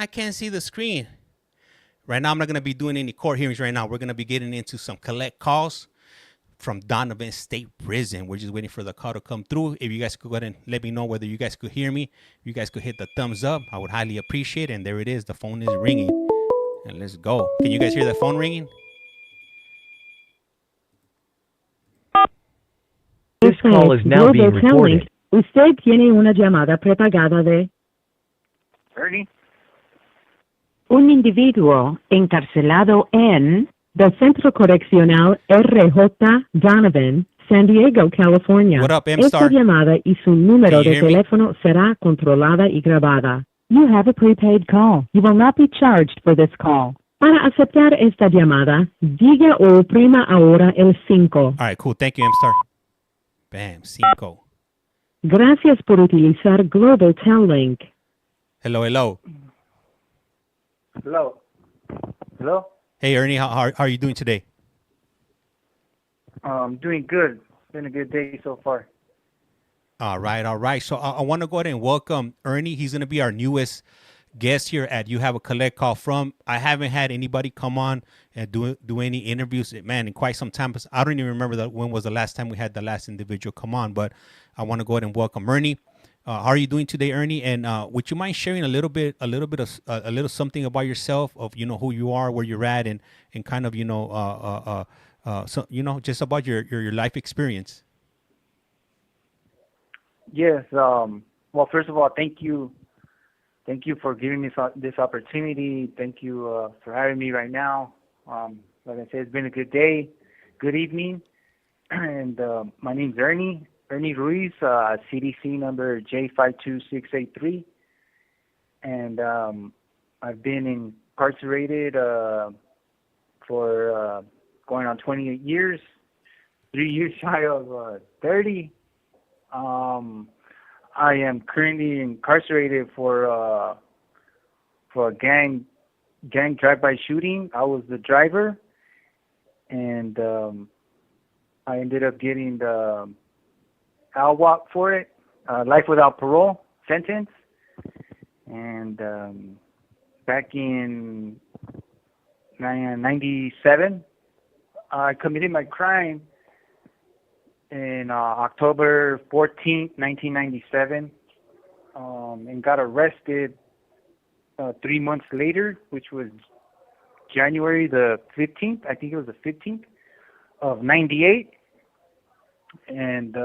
I can't see the screen. Right now, I'm not going to be doing any court hearings right now. We're going to be getting into some collect calls from Donovan State Prison. We're just waiting for the call to come through. If you guys could go ahead and let me know whether you guys could hear me. If you guys could hit the thumbs up, I would highly appreciate it. And there it is. The phone is ringing. And let's go. Can you guys hear the phone ringing? This call is now being recorded. Usted tiene una llamada prepagada de Ernie? un individuo encarcelado en the Centro Correccional R.J. Donovan, San Diego, California. What up, Esta M-Star? llamada y su número Can you de hear me? teléfono será controlada y grabada. You have a prepaid call. You will not be charged for this call. Para aceptar esta llamada, diga o oprima ahora el 5. All right, cool. Thank you, M-Star. Bam, 5. Gracias por utilizar Global Tel Link. Hello, hello. Hello? Hello? Hey, Ernie, how are you doing today? Doing good. It's been a good day so far. All right. So I want to go ahead and welcome Ernie. He's going to be our newest guest here at You Have a Collect Call From. I haven't had anybody come on and do any interviews, man, in quite some time. I don't even remember when was the last time we had the last individual come on, but I want to go ahead and welcome Ernie. How are you doing today, Ernie? And would you mind sharing a little something about yourself, of who you are, where you're at, and kind of so just about your life experience. Yes. Well, first of all, thank you for giving me this opportunity. Thank you for having me right now. Like I said, it's been a good day, good evening, and my name's Ernie RUIZ, CDC number J52683, and I've been incarcerated for going on 28 years, 3 years shy of 30. I am currently incarcerated for a gang drive-by shooting. I was the driver, and I ended up getting the LWOP for it, life without parole sentence. And back in 97, I committed my crime in October 14th, 1997, and got arrested 3 months later, which was January the 15th. I think it was the 15th of 98. And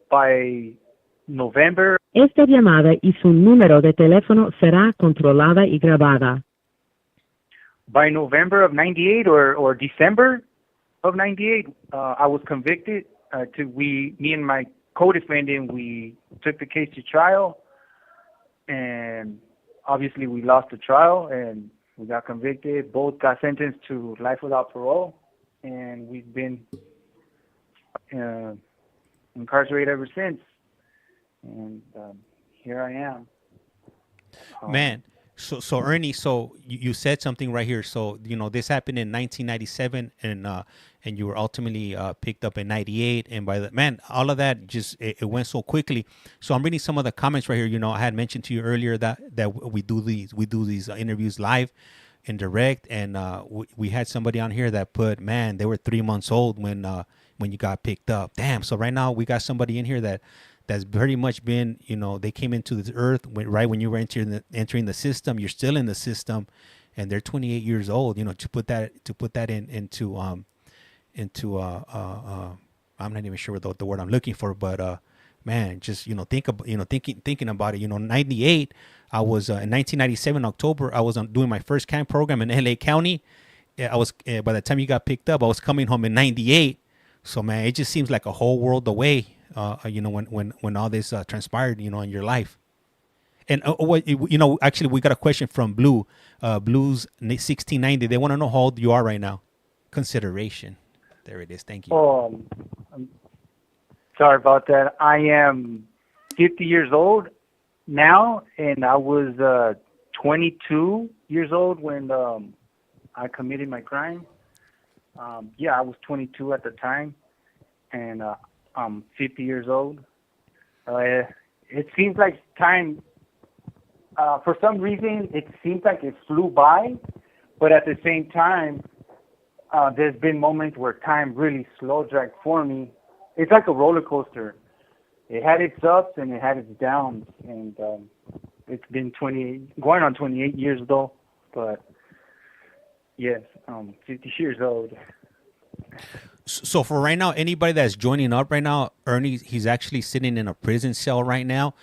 by November. Esta llamada y su número de teléfono será controlada y grabada. By November of 98 or December of 98, I was convicted. Me and my co-defendant, we took the case to trial, and obviously we lost the trial and we got convicted. Both got sentenced to life without parole, and we've been incarcerated ever since. And here I am. Man, so Ernie, so you said something right here. So this happened in 1997, and you were ultimately picked up in 98. And by the man, all of that just it went so quickly. So I'm reading some of the comments right here. I had mentioned to you earlier that we do these interviews live and direct, and we had somebody on here that put, man, they were 3 months old when you got picked up. Damn. So right now we got somebody in here that's very much been, they came into this earth right when you were entering the system. You're still in the system, and they're 28 years old. To put that into I'm not even sure the word I'm looking for, but man, just thinking about it. 98. I was in 1997 October. I was doing my first camp program in LA County. I was by the time you got picked up, I was coming home in 98. So man, it just seems like a whole world away. When all this transpired, in your life. And actually, we got a question from Blues 1690. They want to know how old you are right now. Consideration. There it is. Thank you. Oh, I'm sorry about that. I am 50 years old now, and I was 22 years old when I committed my crime. I was 22 at the time, and I'm 50 years old. It seems like time for some reason, it seems like it flew by, but at the same time, there's been moments where time really slow dragged for me. It's like a roller coaster. It had its ups and it had its downs, and it's been going on 28 years though, but yes, 50 years old. So for right now, anybody that's joining up right now, Ernie, he's actually sitting in a prison cell right now.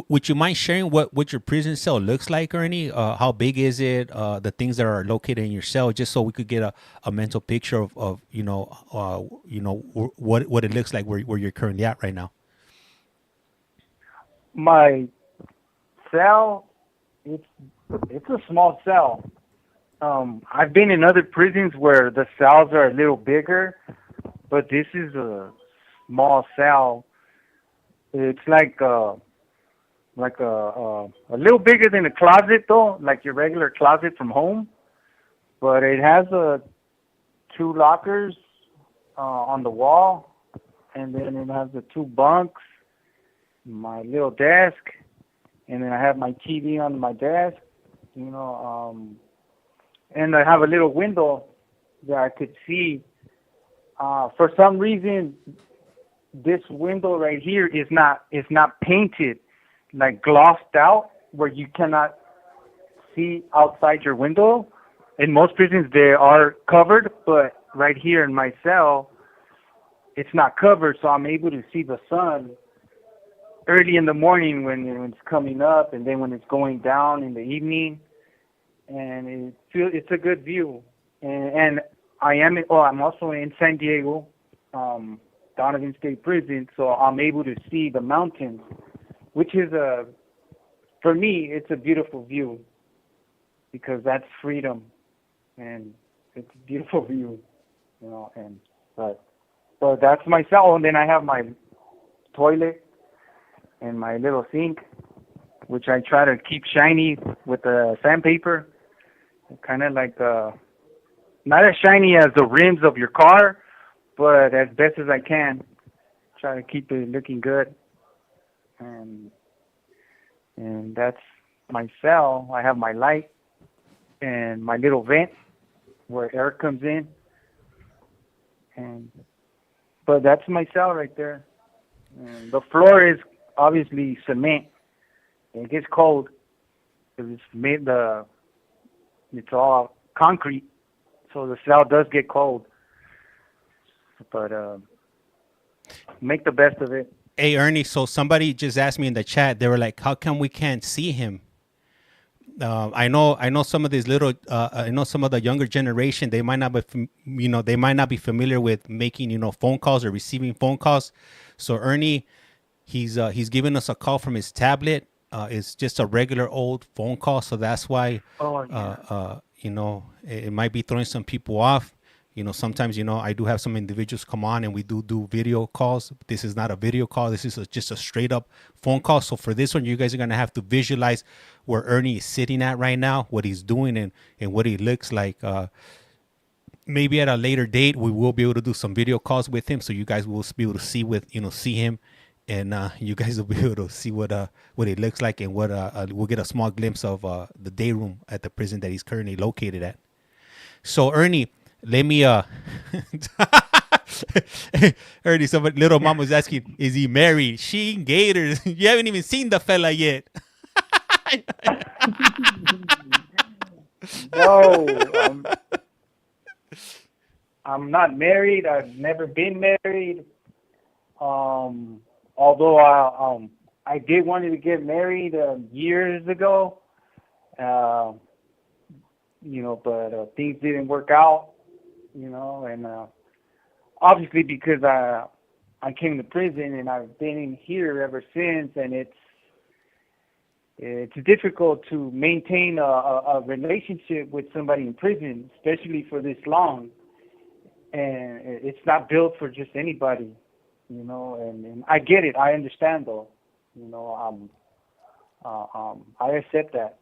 Would you mind sharing what your prison cell looks like, Ernie? How big is it? The things that are located in your cell, just so we could get a mental picture of what it looks like where you're currently at right now. My cell, it's a small cell. I've been in other prisons where the cells are a little bigger, but this is a small cell. It's like a little bigger than a closet though, like your regular closet from home. But it has 2 lockers on the wall, and then it has the 2 bunks, my little desk, and then I have my TV on my desk, and I have a little window that I could see. For some reason, this window right here is not painted, like glossed out, where you cannot see outside your window. In most prisons, they are covered, but right here in my cell, it's not covered, so I'm able to see the sun early in the morning when it's coming up, and then when it's going down in the evening, and it's a good view. And I'm also in San Diego, Donovan State Prison, so I'm able to see the mountains, which is for me, it's a beautiful view, because that's freedom, and it's a beautiful view, but that's my cell. And then I have my toilet and my little sink, which I try to keep shiny with the sandpaper, kind of like not as shiny as the rims of your car, but as best as I can, try to keep it looking good. And that's my cell. I have my light and my little vent where air comes in, but that's my cell right there. And the floor is obviously cement. It gets cold because it's all concrete, so the cell does get cold. But make the best of it. Hey Ernie, so somebody just asked me in the chat. They were like, "How come we can't see him?" I know some of these I know some of the younger generation. They might not be familiar with making phone calls or receiving phone calls. So Ernie, he's giving us a call from his tablet. It's just a regular old phone call, so that's why it might be throwing some people off. Sometimes I do have some individuals come on and we do video calls. This is not a video call. This is just a straight up phone call. So for this one, you guys are gonna have to visualize where Ernie is sitting at right now, what he's doing, and what he looks like. Maybe at a later date we will be able to do some video calls with him, so you guys will be able to see him, and you guys will be able to see what it looks like, and what we'll get a small glimpse of the day room at the prison that he's currently located at. So Ernie, let me Ernie, somebody, little mom was asking, is he married? She in Gators. You haven't even seen the fella yet. No, I'm not married. I've never been married. Although I did want to get married years ago, but things didn't work out, and obviously because I came to prison and I've been in here ever since, and it's difficult to maintain a relationship with somebody in prison, especially for this long, and it's not built for just anybody. And I get it. I understand though. I accept that.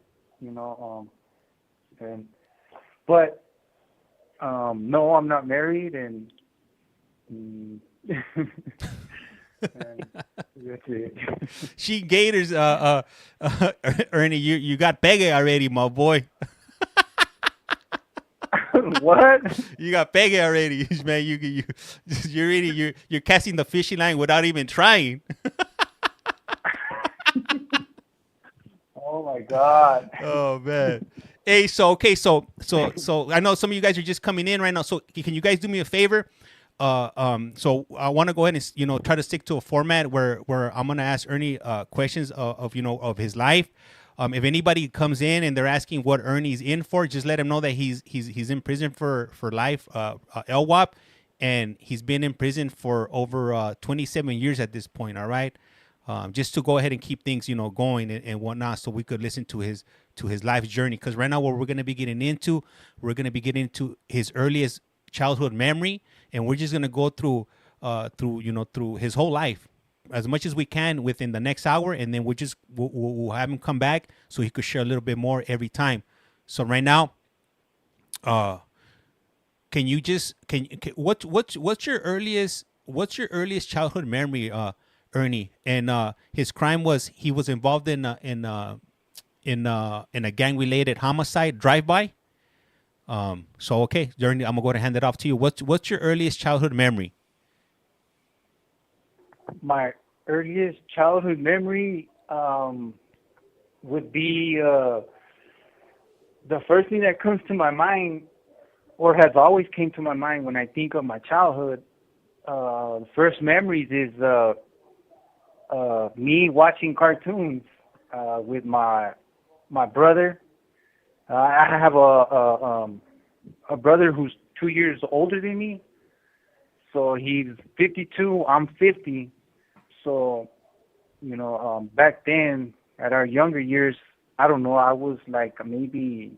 But no, I'm not married, and And that's it. She gators, Ernie, you got pegue already, my boy. What? You got pegue already, man. You're casting the fishing line without even trying. Oh my God. Oh man. Hey, so I know some of you guys are just coming in right now. So can you guys do me a favor? So I want to go ahead and try to stick to a format where I'm gonna ask Ernie questions of of his life. If anybody comes in and they're asking what Ernie's in for, just let him know that he's in prison for life, LWOP, and he's been in prison for over 27 years at this point. All right. Just to go ahead and keep things, going and whatnot, so we could listen to his life journey. Because right now, what we're gonna be getting into, his earliest childhood memory, and we're just gonna go through his whole life as much as we can within the next hour, and then we'll have him come back so he could share a little bit more every time. So right now, can you just what's your earliest childhood memory, Ernie? And his crime was he was involved in a gang related homicide drive by. So okay, Ernie, I'm gonna go ahead and hand it off to you. What's your earliest childhood memory? My earliest childhood memory would be the first thing that comes to my mind, or has always came to my mind when I think of my childhood. The first memories is me watching cartoons with my brother. I have a brother who's 2 years older than me. So he's 52, I'm 50. So, back then, at our younger years, I don't know, I was like maybe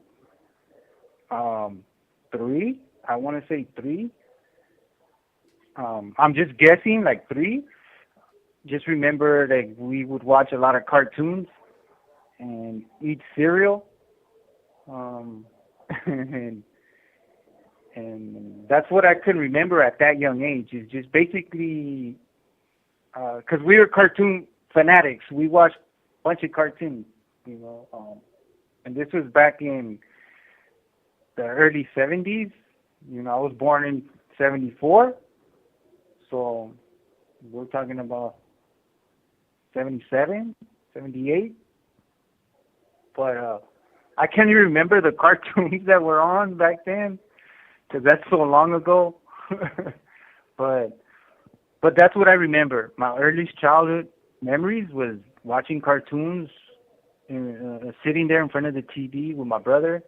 3. I want to say 3. I'm just guessing, like 3. Just remember that we would watch a lot of cartoons and eat cereal. And that's what I can remember at that young age, is just basically, because we were cartoon fanatics. We watched a bunch of cartoons, and this was back in the early 70s. I was born in 74, so we're talking about 77, 78. But I can't even remember the cartoons that were on back then, because that's so long ago. but that's what I remember. My earliest childhood memories was watching cartoons, sitting there in front of the TV with my brother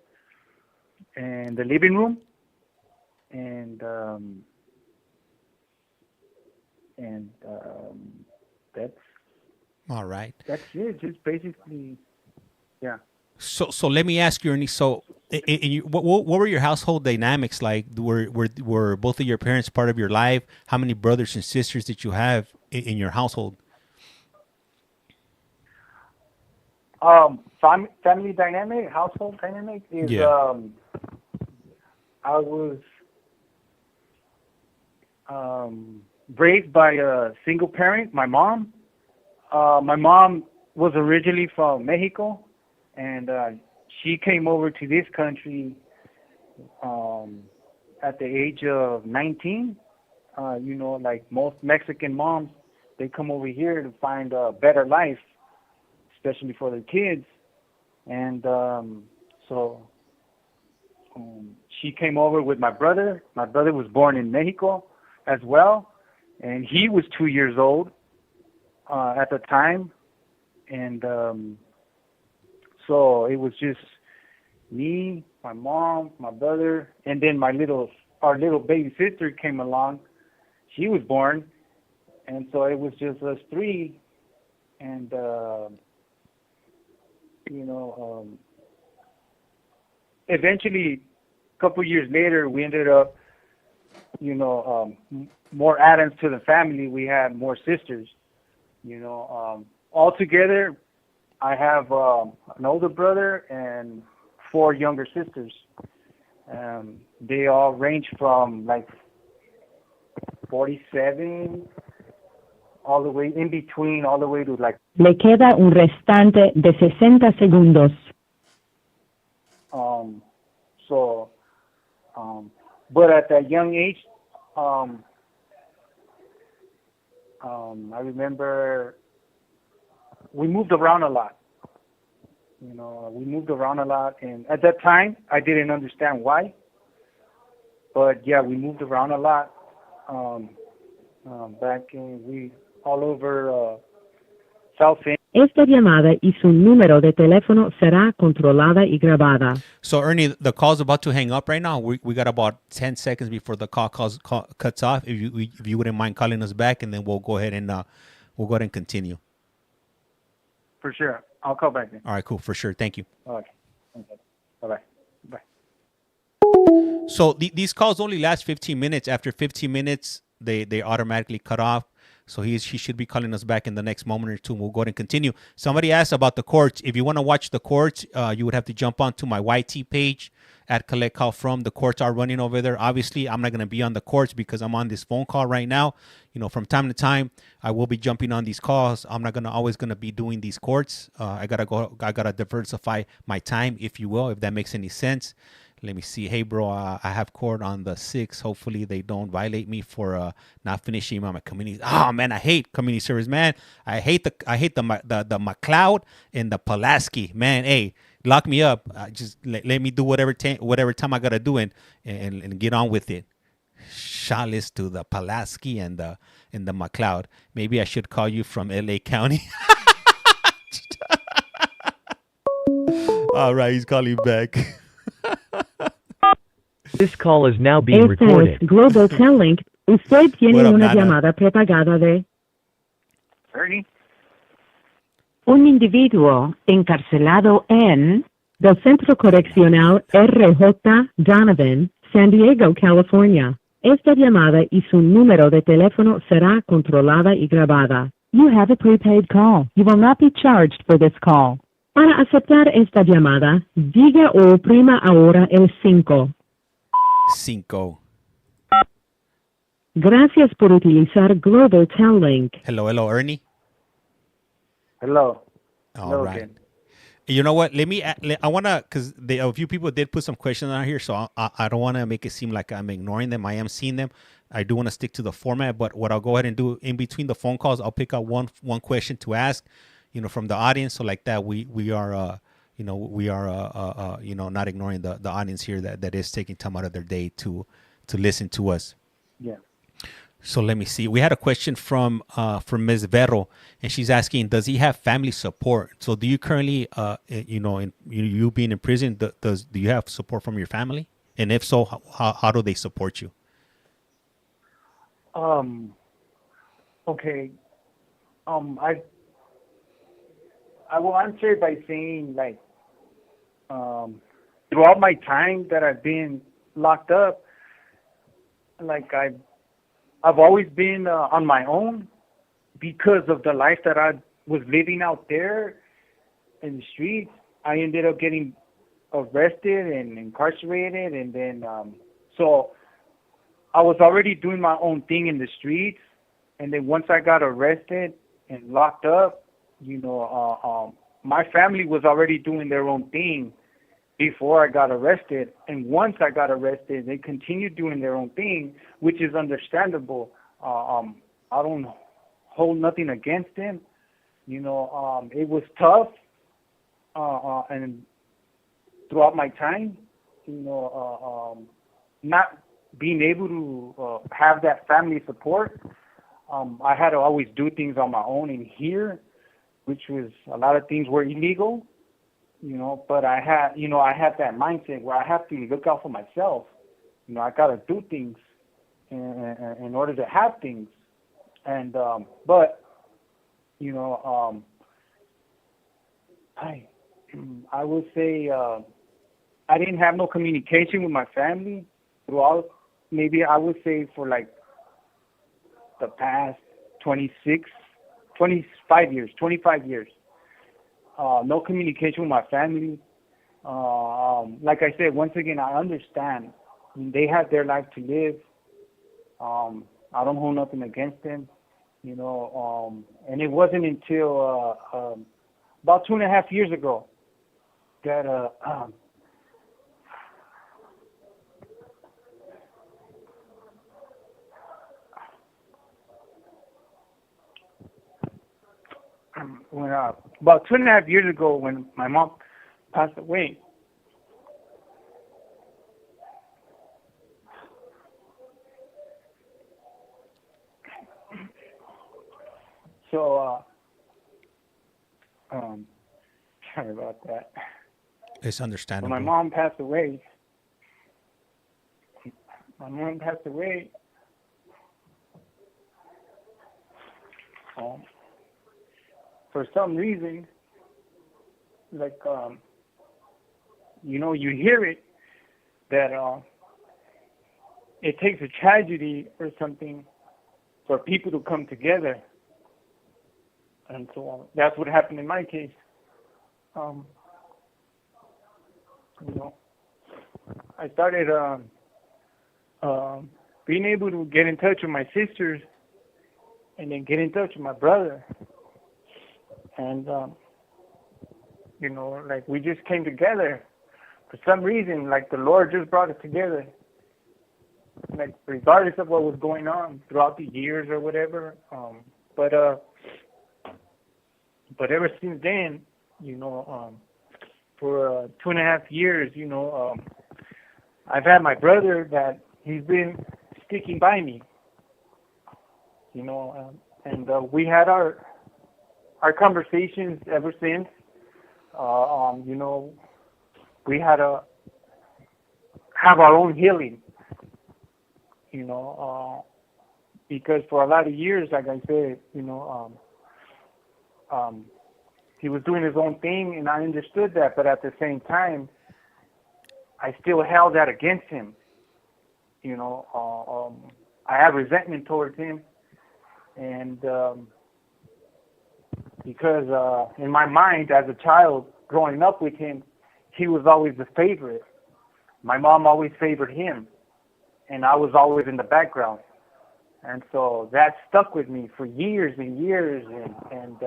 in the living room, and that's all right. That's it. Just basically, yeah. So let me ask you, Ernie. So, what were your household dynamics like? Were both of your parents part of your life? How many brothers and sisters did you have in your household? Family dynamic, household dynamic is I was raised by a single parent, my mom. My mom was originally from Mexico. And she came over to this country at the age of 19. Like most Mexican moms, they come over here to find a better life, especially for their kids. And so she came over with my brother. My brother was born in Mexico as well, and he was 2 years old at the time. And so it was just me, my mom, my brother, and then our little baby sister came along. She was born, and so it was just us 3. And eventually, a couple years later, we ended up, more add-ons to the family. We had more sisters. Altogether, I have an older brother and 4 younger sisters. They all range from like 47 all the way in between, all the way to like. Le queda un restante de 60 segundos. So, but at that young age, I remember we moved around a lot. You know, we moved around a lot, and at that time, I didn't understand why. But yeah, we moved around a lot. Back we all over South End. Esta llamada y su número de teléfono será controlada y grabada. So Ernie, the call's about to hang up right now. We got about 10 seconds before the call cuts off. If you wouldn't mind calling us back, and then we'll go ahead and continue. For sure, I'll call back then. All right, cool, for sure. Thank you. Okay. Bye bye. So these calls only last 15 minutes. After 15 minutes, they automatically cut off. So he should be calling us back in the next moment or two. We'll go ahead and continue. Somebody asked about the courts. If you want to watch the courts, you would have to jump onto my YT page at CollectCallFrom. The courts are running over there. Obviously, I'm not going to be on the courts because I'm on this phone call right now. You know, from time to time, I will be jumping on these calls. I'm not always going to be doing these courts. I got to diversify my time, if you will, if that makes any sense. Let me see. Hey, bro, I have court on the 6th. Hopefully they don't violate me for not finishing my community. Oh, man, I hate community service, man. I hate the McLeod and the Pulaski. Man, hey, lock me up. Just let me do whatever time I got to do and get on with it. Shoutless to the Pulaski and the McLeod. Maybe I should call you from LA County. All right, he's calling back. This call is now being Este recorded. es Global Telling. Usted tiene What up, una Nana? llamada prepagada de Ernie? un individuo encarcelado en del Centro Correccional R.J. Donovan, San Diego, California. Esta llamada y su número de teléfono será controlada y grabada. You have a prepaid call. You will not be charged for this call. Para aceptar esta llamada, diga o oprima ahora el 5. 5. Gracias por utilizar Global Telling. Hello, Ernie. Hello. All Hello right. again. You know what? I want to, because a few people did put some questions on here, so I don't want to make it seem like I'm ignoring them. I am seeing them. I do want to stick to the format, but what I'll go ahead and do in between the phone calls, I'll pick out one question to ask, you know, from the audience. So like that, we are not ignoring the audience here that is taking time out of their day to listen to us. Yeah. So let me see. We had a question from Ms. Vero, and she's asking, does he have family support? So do you currently, you being in prison, do you have support from your family? And if so, how do they support you? Okay. I will answer by saying, like, throughout my time that I've been locked up, like I've always been on my own because of the life that I was living out there in the streets. I ended up getting arrested and incarcerated, and then so I was already doing my own thing in the streets, and then once I got arrested and locked up, my family was already doing their own thing before I got arrested. And once I got arrested, they continued doing their own thing, which is understandable. I don't hold nothing against them. It was tough, and throughout my time, not being able to have that family support, I had to always do things on my own in here, which was a lot of things were illegal, but I had that mindset where I have to look out for myself. I got to do things in order to have things. And, I would say I didn't have no communication with my family throughout, maybe I would say for like the past 25 years. No communication with my family. Like I said, once again, I understand. They have their life to live. I don't hold nothing against them. And it wasn't until about 2.5 years ago that when about 2.5 years ago when my mom passed away. So, sorry about that. It's understandable. When my mom passed away, for some reason, like, you hear it, that it takes a tragedy or something for people to come together. And so that's what happened in my case. I started being able to get in touch with my sisters and then get in touch with my brother. And, like we just came together. For some reason, like the Lord just brought us together. Like regardless of what was going on throughout the years or whatever. But ever since then, for 2.5 years, I've had my brother that he's been sticking by me, and we had our conversations ever since. We had to have our own healing, because for a lot of years, like I said, he was doing his own thing, and I understood that, but at the same time, I still held that against him. I have resentment towards him, and because in my mind, as a child, growing up with him, he was always the favorite. My mom always favored him, and I was always in the background. And so that stuck with me for years and years, and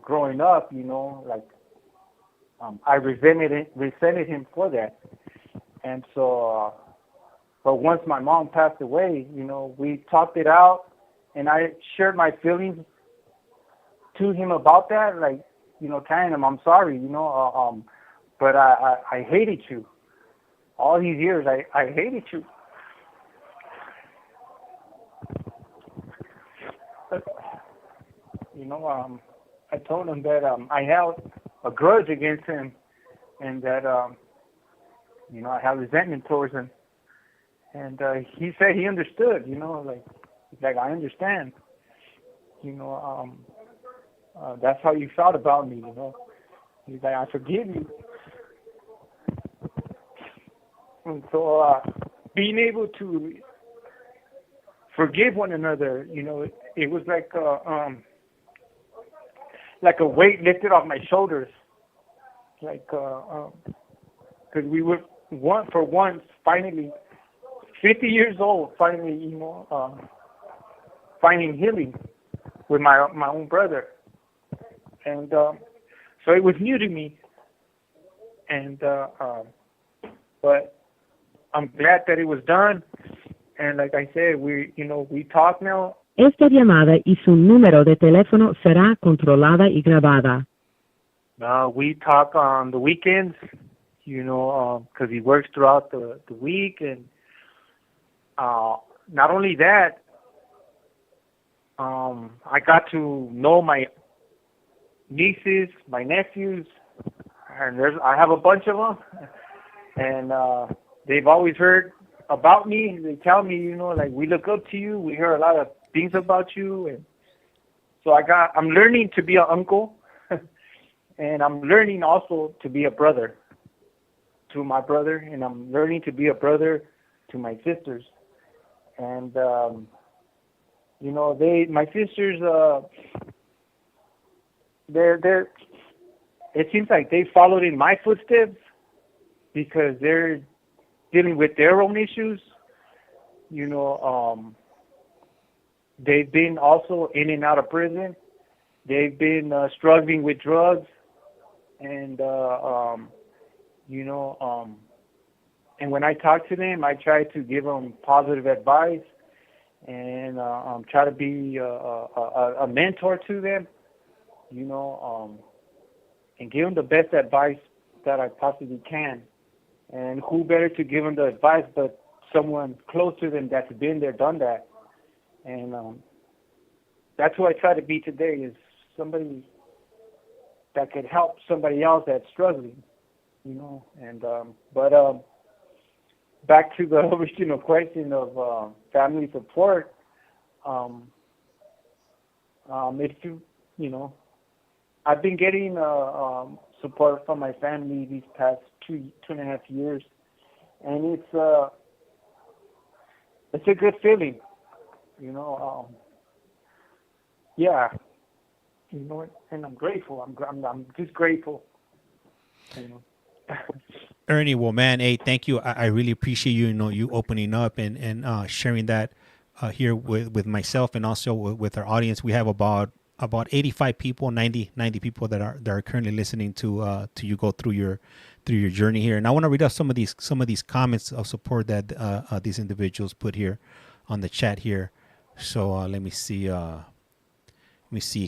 growing up, I resented him for that. And so, but once my mom passed away, we talked it out, and I shared my feelings to him about that, like, telling him I'm sorry, but I hated you. All these years, I hated you. But, I told him that I held a grudge against him, and that I have resentment towards him. And he said he understood, like I understand. That's how you felt about me, He's like, I forgive you. And so being able to forgive one another, it was like a weight lifted off my shoulders. Like, because we were once, finally, 50 years old, finally, finding healing with my own brother. And so it was new to me. And, but I'm glad that it was done. And like I said, we talk now. Esta llamada y su número de teléfono será controlada y grabada. We talk on the weekends, because he works throughout the week. And not only that, I got to know my nieces, my nephews, and I have a bunch of them. And they've always heard about me. They tell me, like, we look up to you. We hear a lot of things about you. And so I'm learning to be an uncle. And I'm learning also to be a brother to my brother, and I'm learning to be a brother to my sisters. And my sisters, they're it seems like they followed in my footsteps because they're dealing with their own issues. they've been also in and out of prison. They've been struggling with drugs, and and when I talk to them, I try to give them positive advice and try to be a mentor to them, and give them the best advice that I possibly can. And who better to give them the advice but someone close to them that's been there, done that. And that's who I try to be today, is somebody that could help somebody else that's struggling, And but back to the original question of family support. I've been getting support from my family these past 2.5 years, and it's a good feeling, yeah, and I'm grateful. I'm just grateful, Ernie, well, man, hey, thank you. I really appreciate you, you opening up and sharing that here with myself and also with our audience. We have about 85 people, 90 people that are currently listening to you go through your journey here. And I want to read out some of these comments of support that these individuals put here on the chat here. So let me see.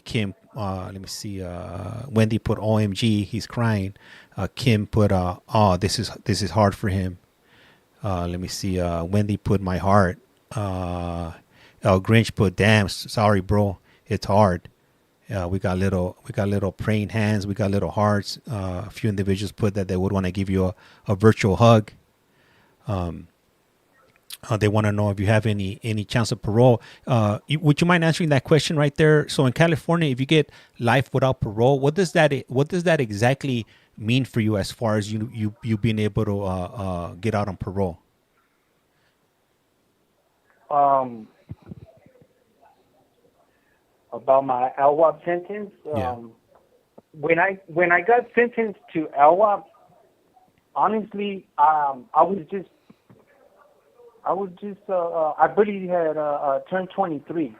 Kim. Let me see. Wendy put OMG. He's crying. Kim put oh, this is hard for him. Let me see. Wendy put my heart. El Grinch put damn, sorry bro, it's hard. We got little praying hands. We got little hearts. A few individuals put that they would want to give you a virtual hug. They want to know if you have any chance of parole. Would you mind answering that question right there? So in California, if you get life without parole, what does that exactly mean for you as far as you being able to get out on parole? About my LWOP sentence. Yeah. When I got sentenced to LWOP, honestly, I barely had turned 23.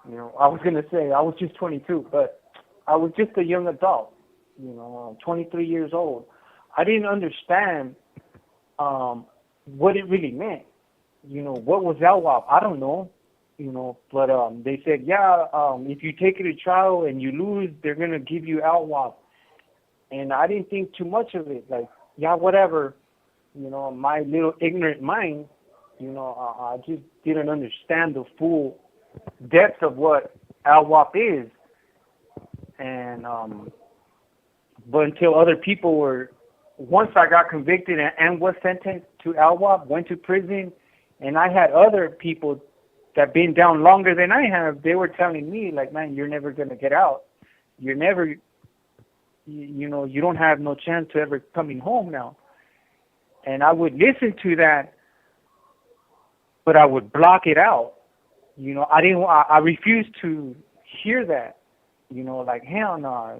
I was gonna say I was just 22, but I was just a young adult. 23 years old. I didn't understand what it really meant. What was LWOP? I don't know. But they said, if you take it to trial and you lose, they're gonna give you LWOP. And I didn't think too much of it. Like, whatever. My little ignorant mind. I just didn't understand the full depth of what LWOP is. And but until other people once I got convicted and was sentenced to LWOP, went to prison, and I had other people that been down longer than I have, they were telling me, like, man, you're never going to get out. You're never, you don't have no chance to ever coming home now. And I would listen to that, but I would block it out. I refused to hear that, like, hell no.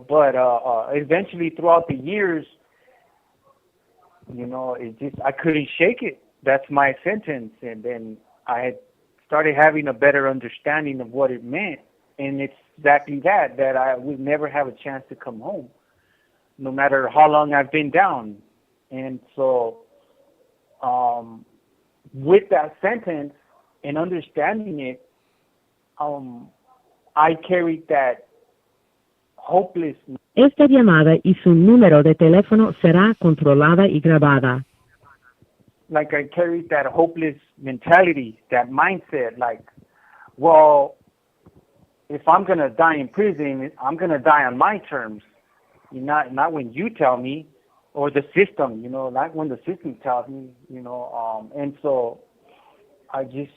But eventually throughout the years, I couldn't shake it. That's my sentence. And then I had started having a better understanding of what it meant. And it's exactly that I would never have a chance to come home, no matter how long I've been down. And so with that sentence and understanding it, I carried that hopelessness. Esta llamada y su número de teléfono será controlada y grabada. Like, I carried that hopeless mentality, that mindset, like, well, if I'm going to die in prison, I'm going to die on my terms, not when you tell me, or the system, not when the system tells me, and so I just,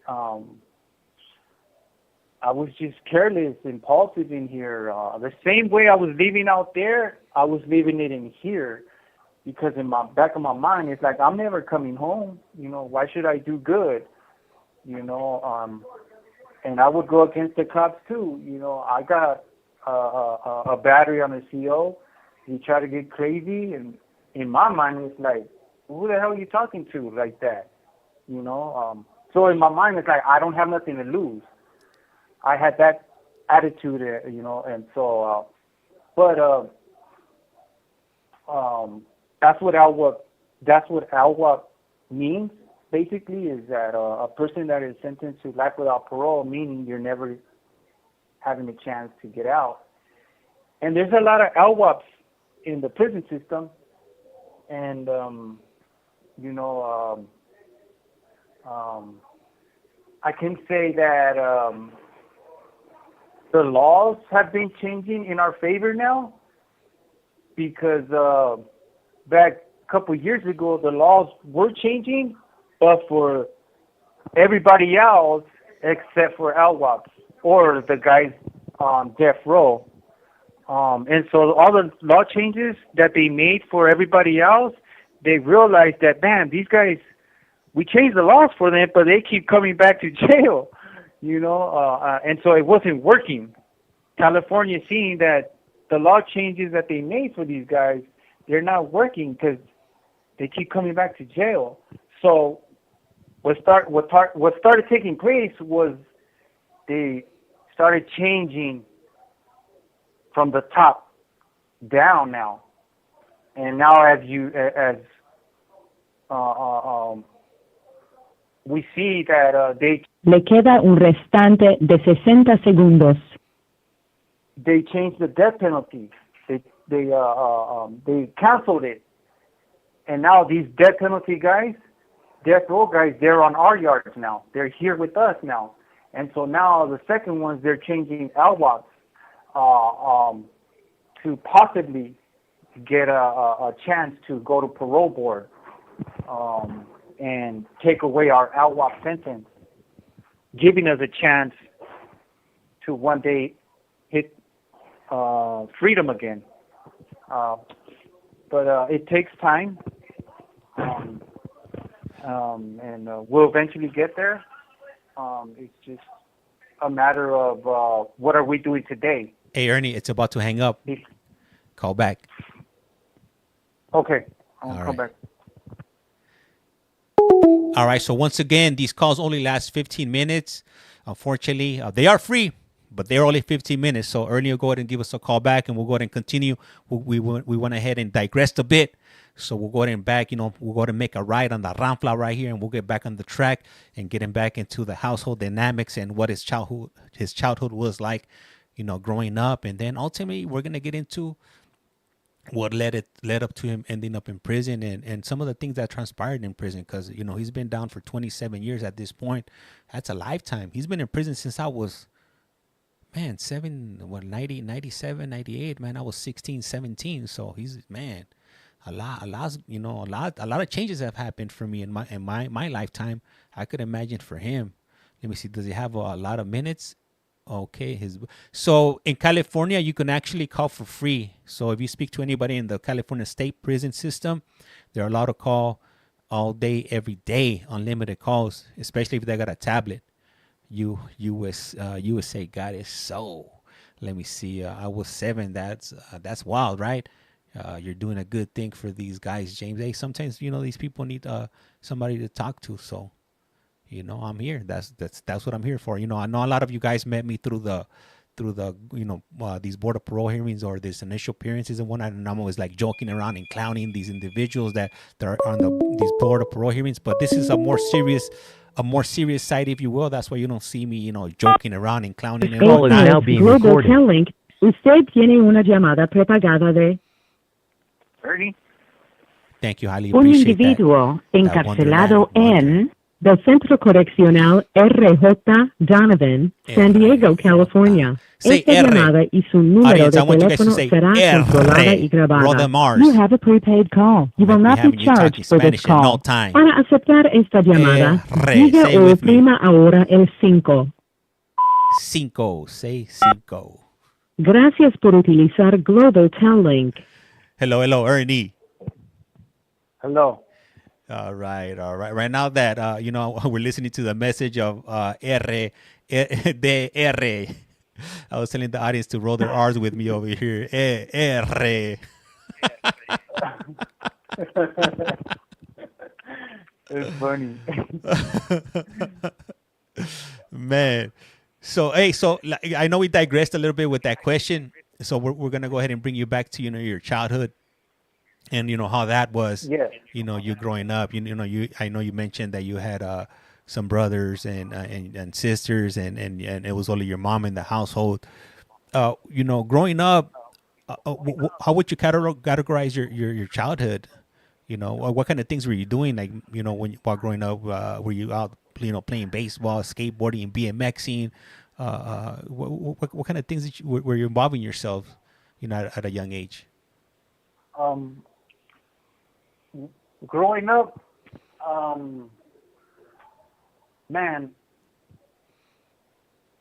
I was just careless, impulsive in here. The same way I was living out there, I was living it in here. Because in my back of my mind, it's like, I'm never coming home. Why should I do good? And I would go against the cops too. I got a battery on the CO. He tried to get crazy, and in my mind, it's like, who the hell are you talking to like that? To So in my mind, it's like I don't have nothing to lose. I had that attitude, you know, and so, that's what LWOP means. Basically, is that a person that is sentenced to life without parole, meaning you're never having a chance to get out. And there's a lot of LWOPs in the prison system, and you know, I can say that the laws have been changing in our favor now, because back a couple of years ago the laws were changing, but for everybody else except for LWOPs or the guys on death row. And so all the law changes that they made for everybody else, they realized that, man, these guys, we changed the laws for them, but they keep coming back to jail, you know, and so it wasn't working. California seeing that the law changes that they made for these guys, they're not working because they keep coming back to jail. So what started taking place was they started changing from the top down now, and now we see that they. Le queda un restante de 60 segundos. They changed the death penalty. They canceled it, and now these death penalty guys, death row guys, they're on our yards now. They're here with us now, and so now the second ones, they're changing LWOPs to possibly get a chance to go to parole board and take away our LWOP sentence, giving us a chance to one day hit freedom again. But it takes time, and we'll eventually get there. It's just a matter of what are we doing today. Hey, Ernie, it's about to hang up. Call back. Okay, I'll come back. All right, so once again, these calls only last 15 minutes. Unfortunately, they are free, but they're only 15 minutes. So Ernie will go ahead and give us a call back, and we'll go ahead and continue. We went ahead and digressed a bit. So we'll go ahead and back, we'll go ahead and make a ride on the Ramfla right here, and we'll get back on the track and getting back into the household dynamics and what his childhood was like, growing up. And then ultimately we're going to get into what led up to him ending up in prison and some of the things that transpired in prison. Because, he's been down for 27 years at this point. That's a lifetime. He's been in prison since I was, 97, 98, man. I was 16, 17. So he's, a lot of changes have happened for me in my lifetime. I could imagine for him. Let me see. Does he have a lot of minutes? Okay. So in California, you can actually call for free. So if you speak to anybody in the California state prison system, they're allowed to call all day, every day, unlimited calls, especially if they got a tablet. USA God is so. Let me see. I was 7. That's wild, right? You're doing a good thing for these guys, James. Hey, sometimes these people need somebody to talk to. So, I'm here. That's what I'm here for. I know a lot of you guys met me through the these board of parole hearings or this initial appearances and whatnot, and I'm always like joking around and clowning these individuals that are on these board of parole hearings. But this is a more serious side, if you will. That's why you don't see me, joking around and clowning. This call is now being recorded. Link. Usted tiene una llamada prepagada de Thank you, highly un appreciate individuo that encarcelado Wonderland. en the Centro Correccional RJ Donovan, San Diego, California. Say Esta llamada y su número Audience, I de want you guys to teléfono say será controlada y grabada. Brother Mars. You have a prepaid call. You will not be charged for this Spanish in no call. time. Para aceptar esta llamada, Say diga o with me. oprima ahora el 5. Say cinco. Gracias por utilizar Global Tel Link. Hello, Ernie. Hello. All right. Right now that, we're listening to the message of DR. I was telling the audience to roll their R's with me over here. It's funny. Man. So, hey, so I know we digressed a little bit with that question. So we're going to go ahead and bring you back to, your childhood and, how that was, Yes. you growing up. I know you mentioned that you had some brothers and sisters and it was only your mom in the household. Growing up, how would you categorize your childhood? What kind of things were you doing? Like, while growing up, were you out, playing baseball, skateboarding, BMXing? What kind of things were you involving yourself, at a young age? Um, Growing up, man,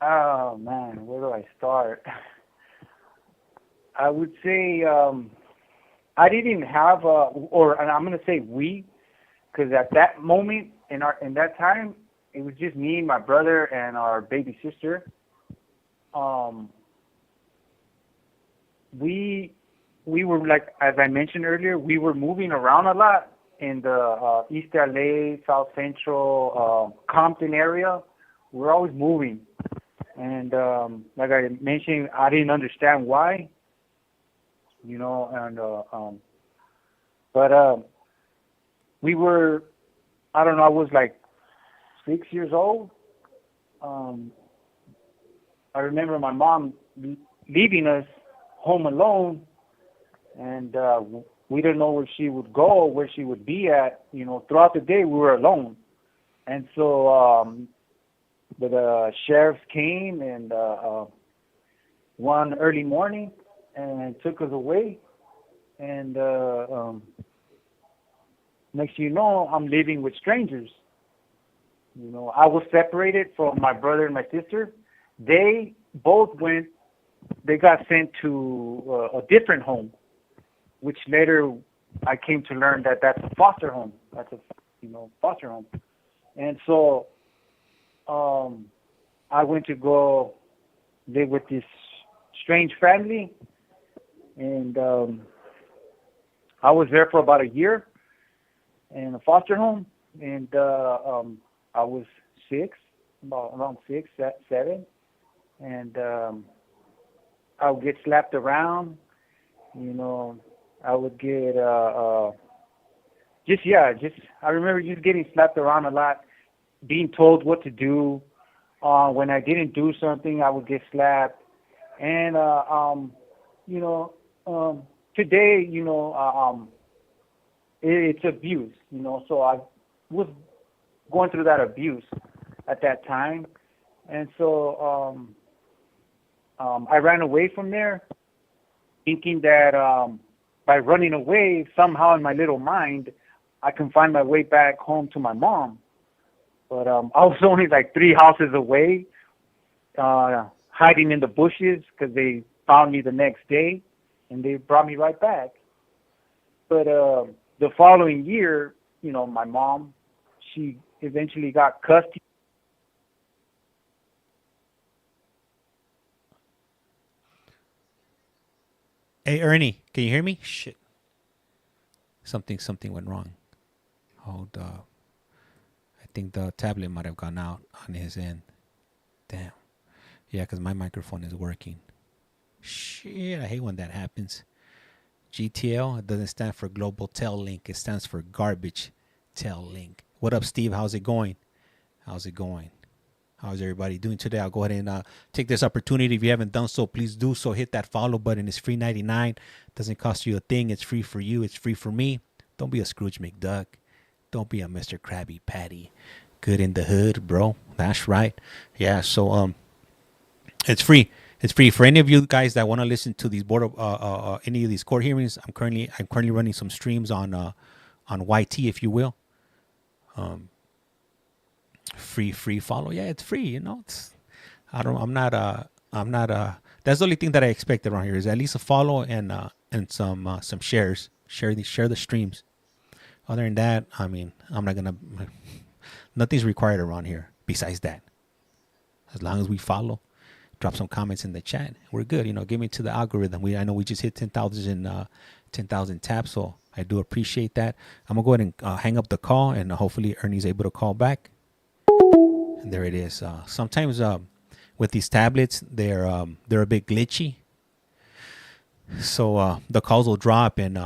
oh man, where do I start? I would say I didn't have and I'm gonna say we, because at that moment in that time, it was just me, my brother, and our baby sister. We were, like, as I mentioned earlier, we were moving around a lot in the East LA, South Central, Compton area. We were always moving, and like I mentioned, I didn't understand why. But we were, I don't know, I was like 6 years old. I remember my mom leaving us home alone, and we didn't know where she would go, where she would be at. Throughout the day we were alone. And so the sheriffs came and one early morning and took us away. And next thing you know, I'm living with strangers. I was separated from my brother and my sister. They got sent to a different home, which later I came to learn that that's a foster home. That's a foster home. And so I went to go live with this strange family, and I was there for about a year in a foster home, and I was around 6, 7, and I would get slapped around. I would get I remember just getting slapped around a lot, being told what to do. When I didn't do something, I would get slapped. And today, it's abuse. So I was going through that abuse at that time, and so I ran away from there, thinking that by running away, somehow in my little mind, I can find my way back home to my mom. But I was only like 3 houses away, hiding in the bushes, because they found me the next day, and they brought me right back. But the following year, my mom, she eventually got custody. Hey, Ernie, can you hear me? Shit. Something went wrong. Hold up. I think the tablet might have gone out on his end. Damn. Yeah, because my microphone is working. Shit, I hate when that happens. GTL, it doesn't stand for Global Tel Link. It stands for Garbage Tel Link. What up, Steve? How's it going? How's everybody doing today? I'll go ahead and take this opportunity. If you haven't done so, please do so. Hit that follow button. It's free 99. Doesn't cost you a thing. It's free for you. It's free for me. Don't be a Scrooge McDuck. Don't be a Mr. Krabby Patty. Good in the hood, bro. That's right. Yeah, so it's free. It's free for any of you guys that want to listen to these any of these court hearings. I'm currently running some streams on YT, if you will. Free follow. Yeah, it's free. I'm not that's the only thing that I expect around here is at least a follow and some shares. Share the streams. Other than that, I'm not gonna. Nothing's required around here besides that. As long as we follow, drop some comments in the chat, we're good. Give me to the algorithm. I know we just hit 10,000 10,000 taps. So I do appreciate that. I'm gonna go ahead and hang up the call, and hopefully Ernie's able to call back. And there it is. Sometimes with these tablets, they're a bit glitchy. So the calls will drop, and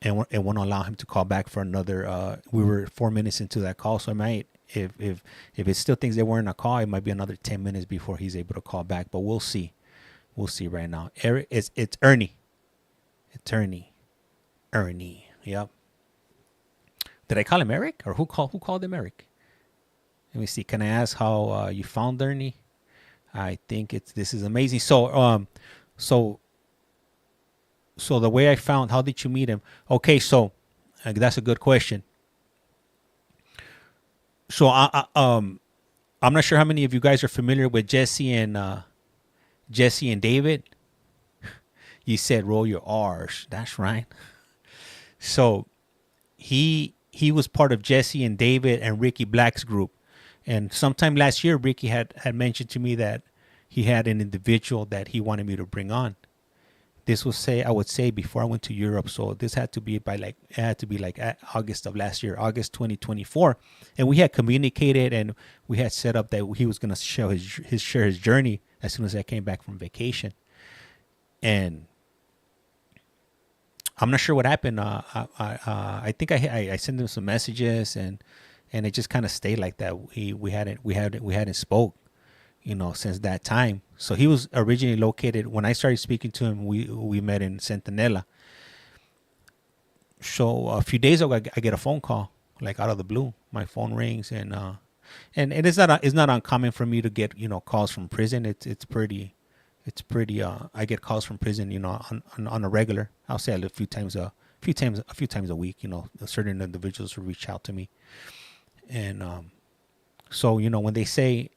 it won't allow him to call back for another. We were 4 minutes into that call, so I might, if it still thinks they weren't a call, it might be another 10 minutes before he's able to call back. But we'll see. We'll see right now. Eric, it's Ernie. It's Ernie. Yep. Did I call him Eric, or who called him Eric? Let me see. Can I ask how you found Ernie? I think this is amazing. So the way I found, how did you meet him? Okay, so that's a good question. So I'm not sure how many of you guys are familiar with Jesse and David. You said roll your R's. That's right. So he was part of Jesse and David and Ricky Black's group. And sometime last year, Ricky had mentioned to me that he had an individual that he wanted me to bring on. This was I would say before I went to Europe. So this had to be like August of last year, August 2024. And we had communicated, and we had set up that he was going to share his journey as soon as I came back from vacation. And I'm not sure what happened. I think I sent him some messages, and it just kind of stayed like that. We hadn't spoke, since that time. So he was originally located, when I started speaking to him, we met in Centinela. So a few days ago, I get a phone call, like out of the blue. My phone rings, and it's not uncommon for me to get calls from prison. It's pretty. I get calls from prison, on a regular. I'll say a few times a week. Certain individuals will reach out to me, and so when they say,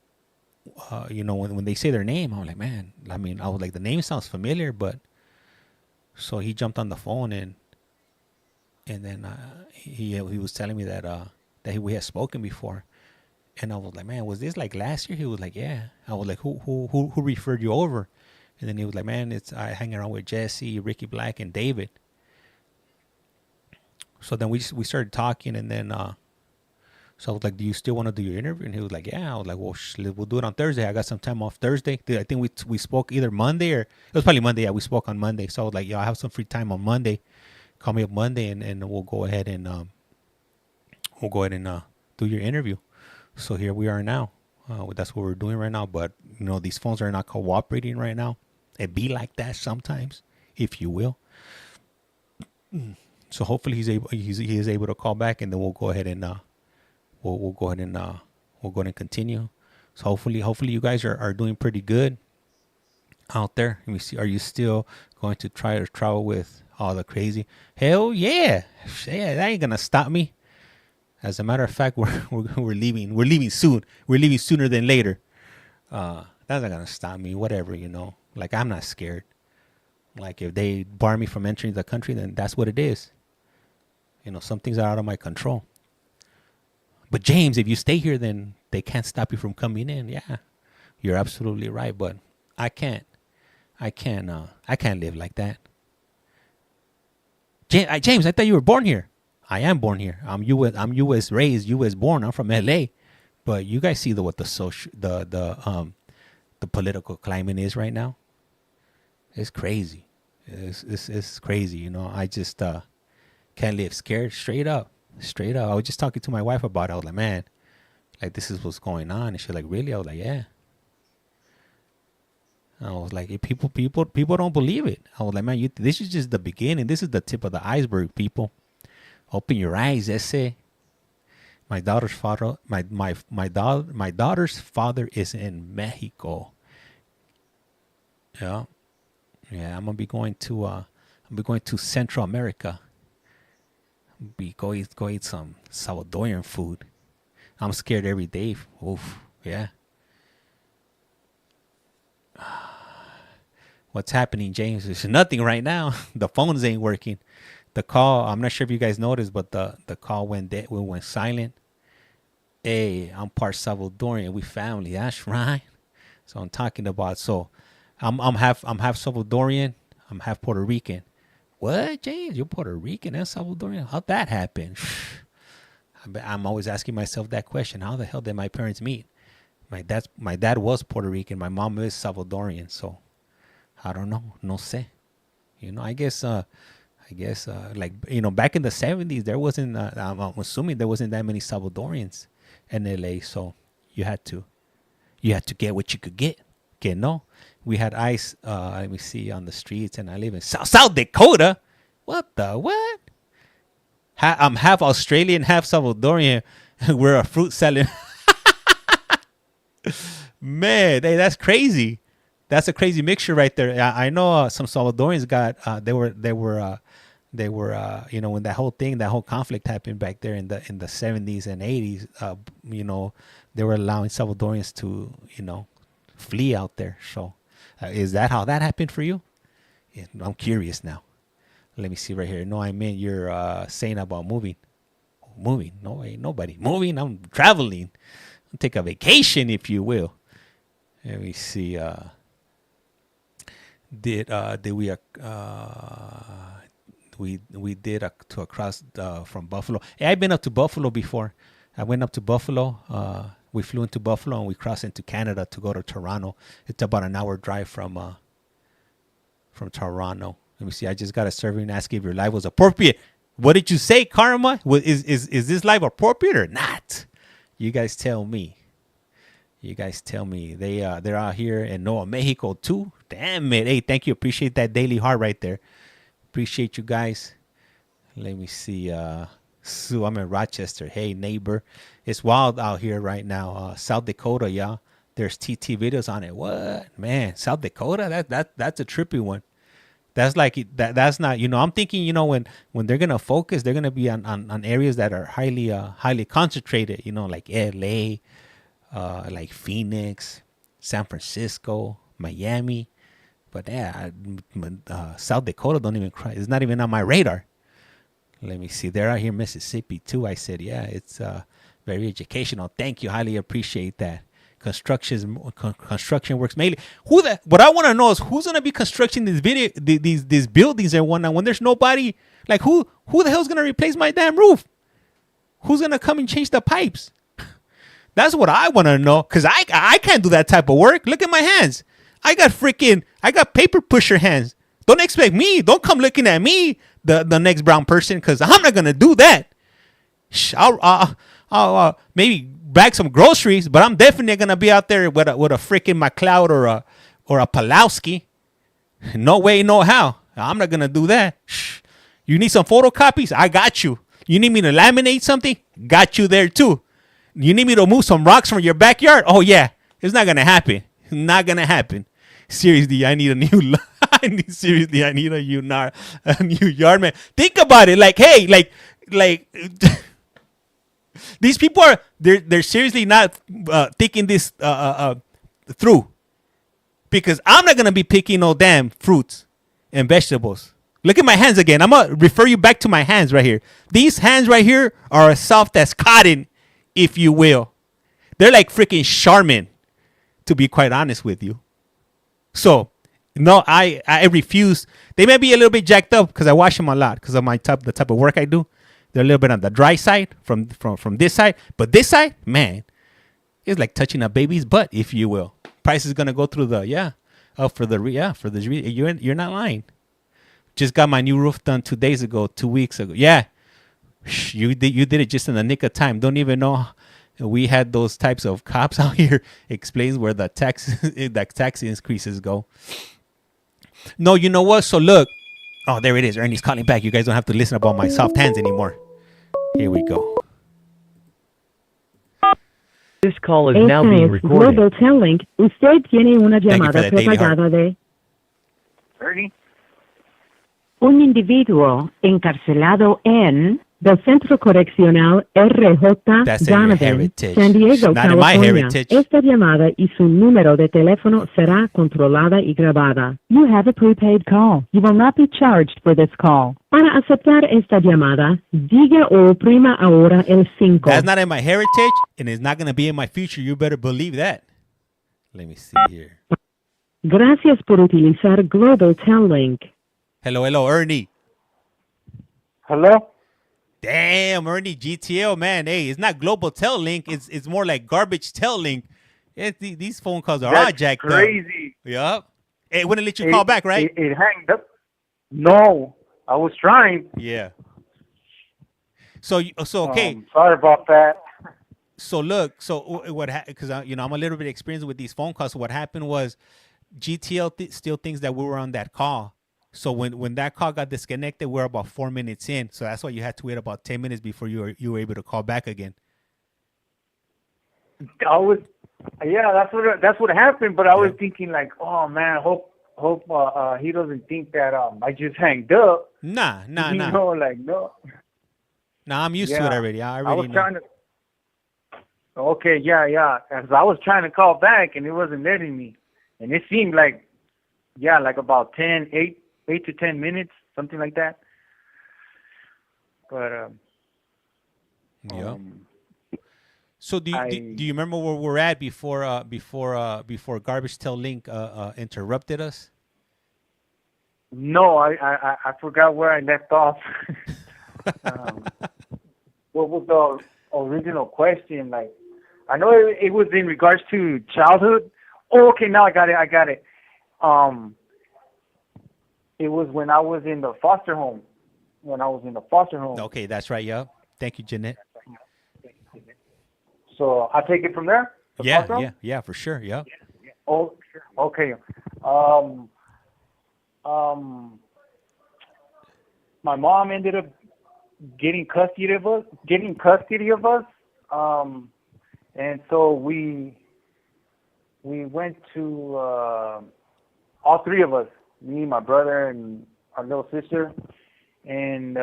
when they say their name, I'm like, man. I mean, I was like, the name sounds familiar, but so he jumped on the phone, and then he was telling me that we had spoken before, and I was like, man, was this like last year? He was like, yeah. I was like, who referred you over? And then he was like, man, I hang around with Jesse, Ricky Black, and David. So then we started talking, and then so I was like, do you still want to do your interview? And he was like, yeah. I was like, well, we'll do it on Thursday. I got some time off Thursday. I think we spoke either Monday, or it was probably Monday. Yeah, we spoke on Monday. So I was like, I have some free time on Monday. Call me up Monday, and we'll go ahead and do your interview. So here we are now. That's what we're doing right now. But these phones are not cooperating right now. It be like that sometimes, if you will. So hopefully he is able to call back, and then we'll go ahead and we'll go ahead and continue. So hopefully you guys are doing pretty good out there. Let me see. Are you still going to try to travel with all the crazy? Hell yeah! Yeah, that ain't gonna stop me. As a matter of fact, we're leaving. We're leaving soon. We're leaving sooner than later. That's not gonna stop me. Whatever, Like, I'm not scared. Like, if they bar me from entering the country, then that's what it is. Some things are out of my control. But James, if you stay here, then they can't stop you from coming in. Yeah, you're absolutely right. But I can't live like that. James, I thought you were born here. I am born here. I'm U.S. raised, U.S. born. I'm from L.A. But you guys see what the political climate is right now. It's crazy. It's crazy. I just can't live scared. Straight up. I was just talking to my wife about it. I was like, man, like, this is what's going on. And she's like, really? I was like, yeah. I was like, people don't believe it. I was like, man, this is just the beginning. This is the tip of the iceberg, people. Open your eyes, ese. My daughter's father is in Mexico. Yeah. I'm gonna be going to Central America. Go eat some Salvadorian food. I'm scared every day. Oof, yeah. What's happening, James? There's nothing right now. The phones ain't working. The call, I'm not sure if you guys noticed, but the call went silent. Hey, I'm part Salvadorian. We family. That's right. So I'm talking about. So I'm half Salvadorian. I'm half Puerto Rican. what, James? You're Puerto Rican and Salvadorian? How'd that happen? I'm always asking myself that question. How the hell did my parents meet? My dad was Puerto Rican. My mom is Salvadorian. So I don't know. No sé. You know, I guess like, you know, back in the 70s, there wasn't, I'm assuming there wasn't that many Salvadorians in LA. So you had to get what you could get. Que no. We had ICE, let me see, on the streets, and I live in South Dakota. What the what? I'm half Australian, half Salvadorian. We're a fruit selling. Man, hey, that's crazy. That's a crazy mixture right there. I know some Salvadorians got. They were. You know, when that whole conflict happened back there in the 70s and 80s. You know, they were allowing Salvadorians to, you know, flee out there. So, is that how that happened for you? Yeah, I'm curious now. Let me see right here. No, I meant you're saying about moving. Moving? No, ain't nobody moving. I'm traveling. I'll take a vacation, if you will. Let me see. Did we did to across from Buffalo? Hey, I've been up to Buffalo before. I went up to Buffalo. We flew into Buffalo and we crossed into Canada to go to Toronto. It's about an hour drive from Toronto. Let me see. I just got a survey and ask if your live was appropriate. What did you say, Karma? Is this live appropriate or not? You guys tell me. You guys tell me. They're out here in Nuevo Mexico too. Damn it. Hey, thank you. Appreciate that daily heart right there. Appreciate you guys. Let me see. Sue, I'm in Rochester. Hey, neighbor. It's wild out here right now. South Dakota, y'all. There's TT videos on it. What? Man, South Dakota? That's a trippy one. That's like that's not, you know, I'm thinking, you know, when they're gonna focus, they're gonna be on areas that are highly concentrated, you know, like LA, like Phoenix, San Francisco, Miami. But yeah, South Dakota don't even cry. It's not even on my radar. Let me see. They're out here in Mississippi too. I said, yeah, it's very educational. Thank you. Highly appreciate that. Construction works mainly. What I want to know is who's gonna be constructing these buildings and whatnot when there's nobody. Like who the hell's gonna replace my damn roof? Who's gonna come and change the pipes? That's what I want to know, because I can't do that type of work. Look at my hands. I got paper pusher hands. Don't expect me. Don't come looking at me, the next brown person, because I'm not gonna do that. I'll maybe bag some groceries, but I'm definitely gonna be out there with a freaking McLeod or a Pulowski. No way, no how. I'm not gonna do that. You need some photocopies? I got you. You need me to laminate something? Got you there too. You need me to move some rocks from your backyard? Oh yeah, it's not gonna happen. Not gonna happen. Seriously, I need a new. I need a new yard man. Think about it. Like, hey, like. These people they're seriously not thinking this through, because I'm not gonna be picking no damn fruits and vegetables. Look at my hands again. I'm gonna refer you back to my hands right here. These hands right here are as soft as cotton, if you will. They're like freaking Charmin, to be quite honest with you. So no, I refuse. They may be a little bit jacked up because I wash them a lot because of the type of work I do. They're a little bit on the dry side from this side. But this side, man, it's like touching a baby's butt, if you will. Price is going to go through you're not lying. Just got my new roof done 2 days ago, 2 weeks ago. Yeah, you did it just in the nick of time. Don't even know we had those types of cops out here. Explains where the tax increases go. No, you know what? So look. Oh, there it is. Ernie's calling back. You guys don't have to listen about my soft hands anymore. Here we go. This call is now being recorded. Global Telling. Usted tiene una llamada prepagada de Ernie? un individuo encarcelado en del Centro Correccional R.J. That's in your Donovan, heritage. San Diego, Not in my California. heritage. Esta llamada y su número de teléfono será controlada y grabada. You have a prepaid call. You will not be charged for this call. Para aceptar esta llamada, diga o oprima ahora el 5. That's not in my heritage, and it's not going to be in my future. You better believe that. Let me see here. Gracias por utilizar Global Tel Link. Hello, Ernie. Hello? Damn, Ernie, GTL, man. Hey, it's not Global Tel Link. It's more like Garbage Tel Link. These phone calls are all That's jacked crazy. up. Yup. Hey, wouldn't let you call back, right? It hanged up. No, I was trying. Yeah. So okay. Sorry about that. So look, what? Because I'm a little bit experienced with these phone calls. So what happened was, GTL still thinks that we were on that call. So when that call got disconnected, we're about 4 minutes in. So that's why you had to wait about 10 minutes before you were able to call back again. That's what happened. But I was thinking like, oh man, hope he doesn't think that I just hanged up. Nah. No. Nah, I'm used to it already. I already know. Trying to. Okay, yeah. As I was trying to call back and it wasn't letting me, and it seemed like about 8 to 10 minutes, something like that. But yeah. So do you remember where we're at before Garbage Tail Link interrupted us? No, I forgot where I left off. What was the original question? Like, I know it was in regards to childhood. Oh, okay, now I got it. It was when I was in the foster home. Okay, that's right. Yeah. Thank you, Jeanette. So I take it from there. Yeah, for sure. Yeah. Oh, okay. My mom ended up getting custody of us. And so we went to all three of us, me, my brother, and our little sister, and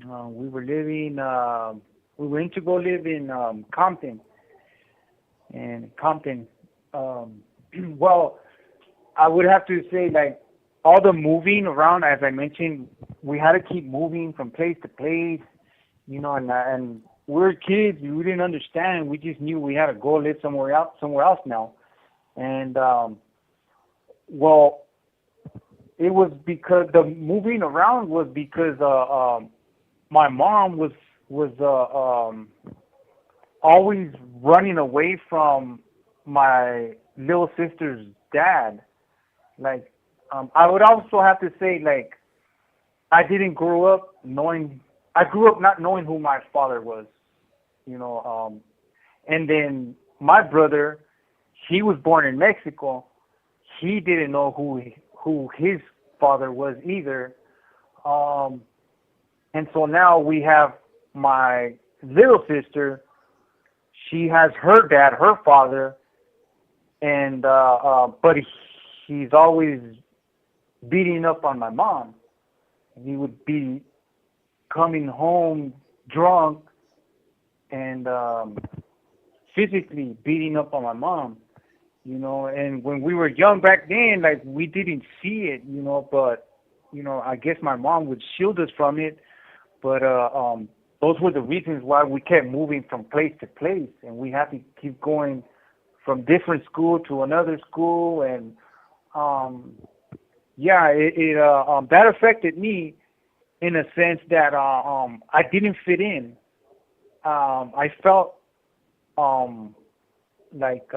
we were living. We went to go live in Compton. Well, I would have to say, like, all the moving around, as I mentioned, we had to keep moving from place to place, and we were kids. We didn't understand. We just knew we had to go live somewhere else now. And, well, it was because the moving around was because my mom was always running away from my little sister's dad. Like, I would also have to say, like, I grew up not knowing who my father was, and then my brother, he was born in Mexico. He didn't know who his father was either. And so now we have my little sister. She has her dad, her father, and but he's always beating up on my mom. He would be coming home drunk and physically beating up on my mom, and when we were young back then, like, we didn't see it, but I guess my mom would shield us from it. But those were the reasons why we kept moving from place to place, and we had to keep going from different school to another school. And that affected me in a sense that I didn't fit in. I felt like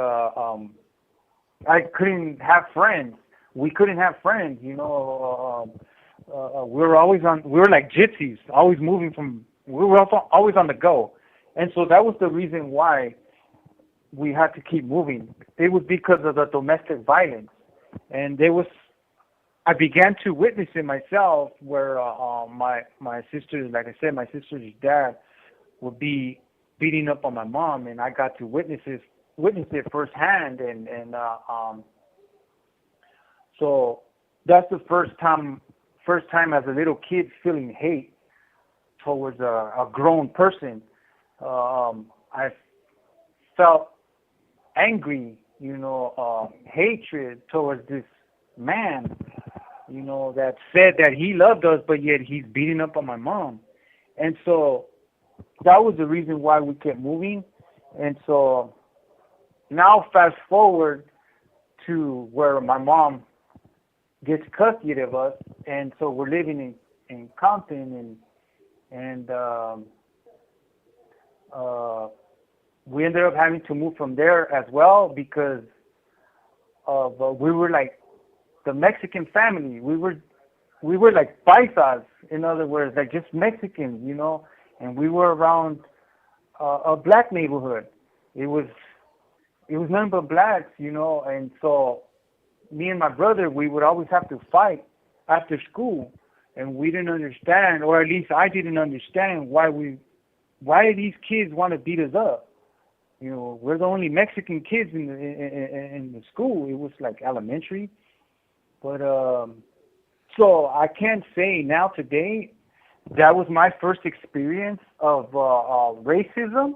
I couldn't have friends. We couldn't have friends, we were like gypsies, always moving we were always on the go. And so that was the reason why we had to keep moving. It was because of the domestic violence. And I began to witness it myself, where my sister, like I said, my sister's dad would be beating up on my mom, and I got to witness it firsthand. And so that's the first time as a little kid feeling hate towards a grown person. I felt angry, hatred towards this man, that said that he loved us, but yet he's beating up on my mom. And so that was the reason why we kept moving. And so now fast forward to where my mom gets custody of us, and so we're living in Compton, and we ended up having to move from there as well because of we were like the Mexican family. We were like paisas, in other words, like just Mexicans, you know, and we were around a black neighborhood. It was nothing but blacks, you know, and so me and my brother, we would always have to fight after school, and we didn't understand, or at least I didn't understand why these kids want to beat us up. You know, we're the only Mexican kids in the school. It was like elementary, but so I can't say now today that was my first experience of racism,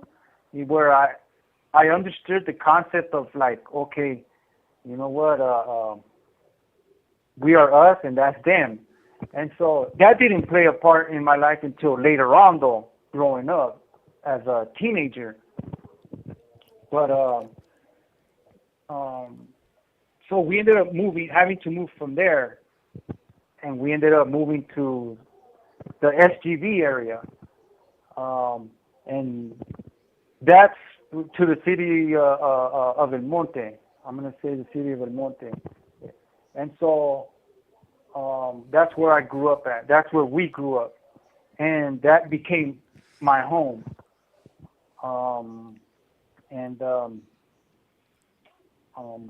where I understood the concept of like, okay, you know what, we are us and that's them. And so that didn't play a part in my life until later on, though, growing up as a teenager. But so we ended up having to move from there, and we ended up moving to the SGV area, and that's to the city of El Monte. I'm going to say the city of El Monte. And so that's where I grew up at. That's where we grew up. And that became my home.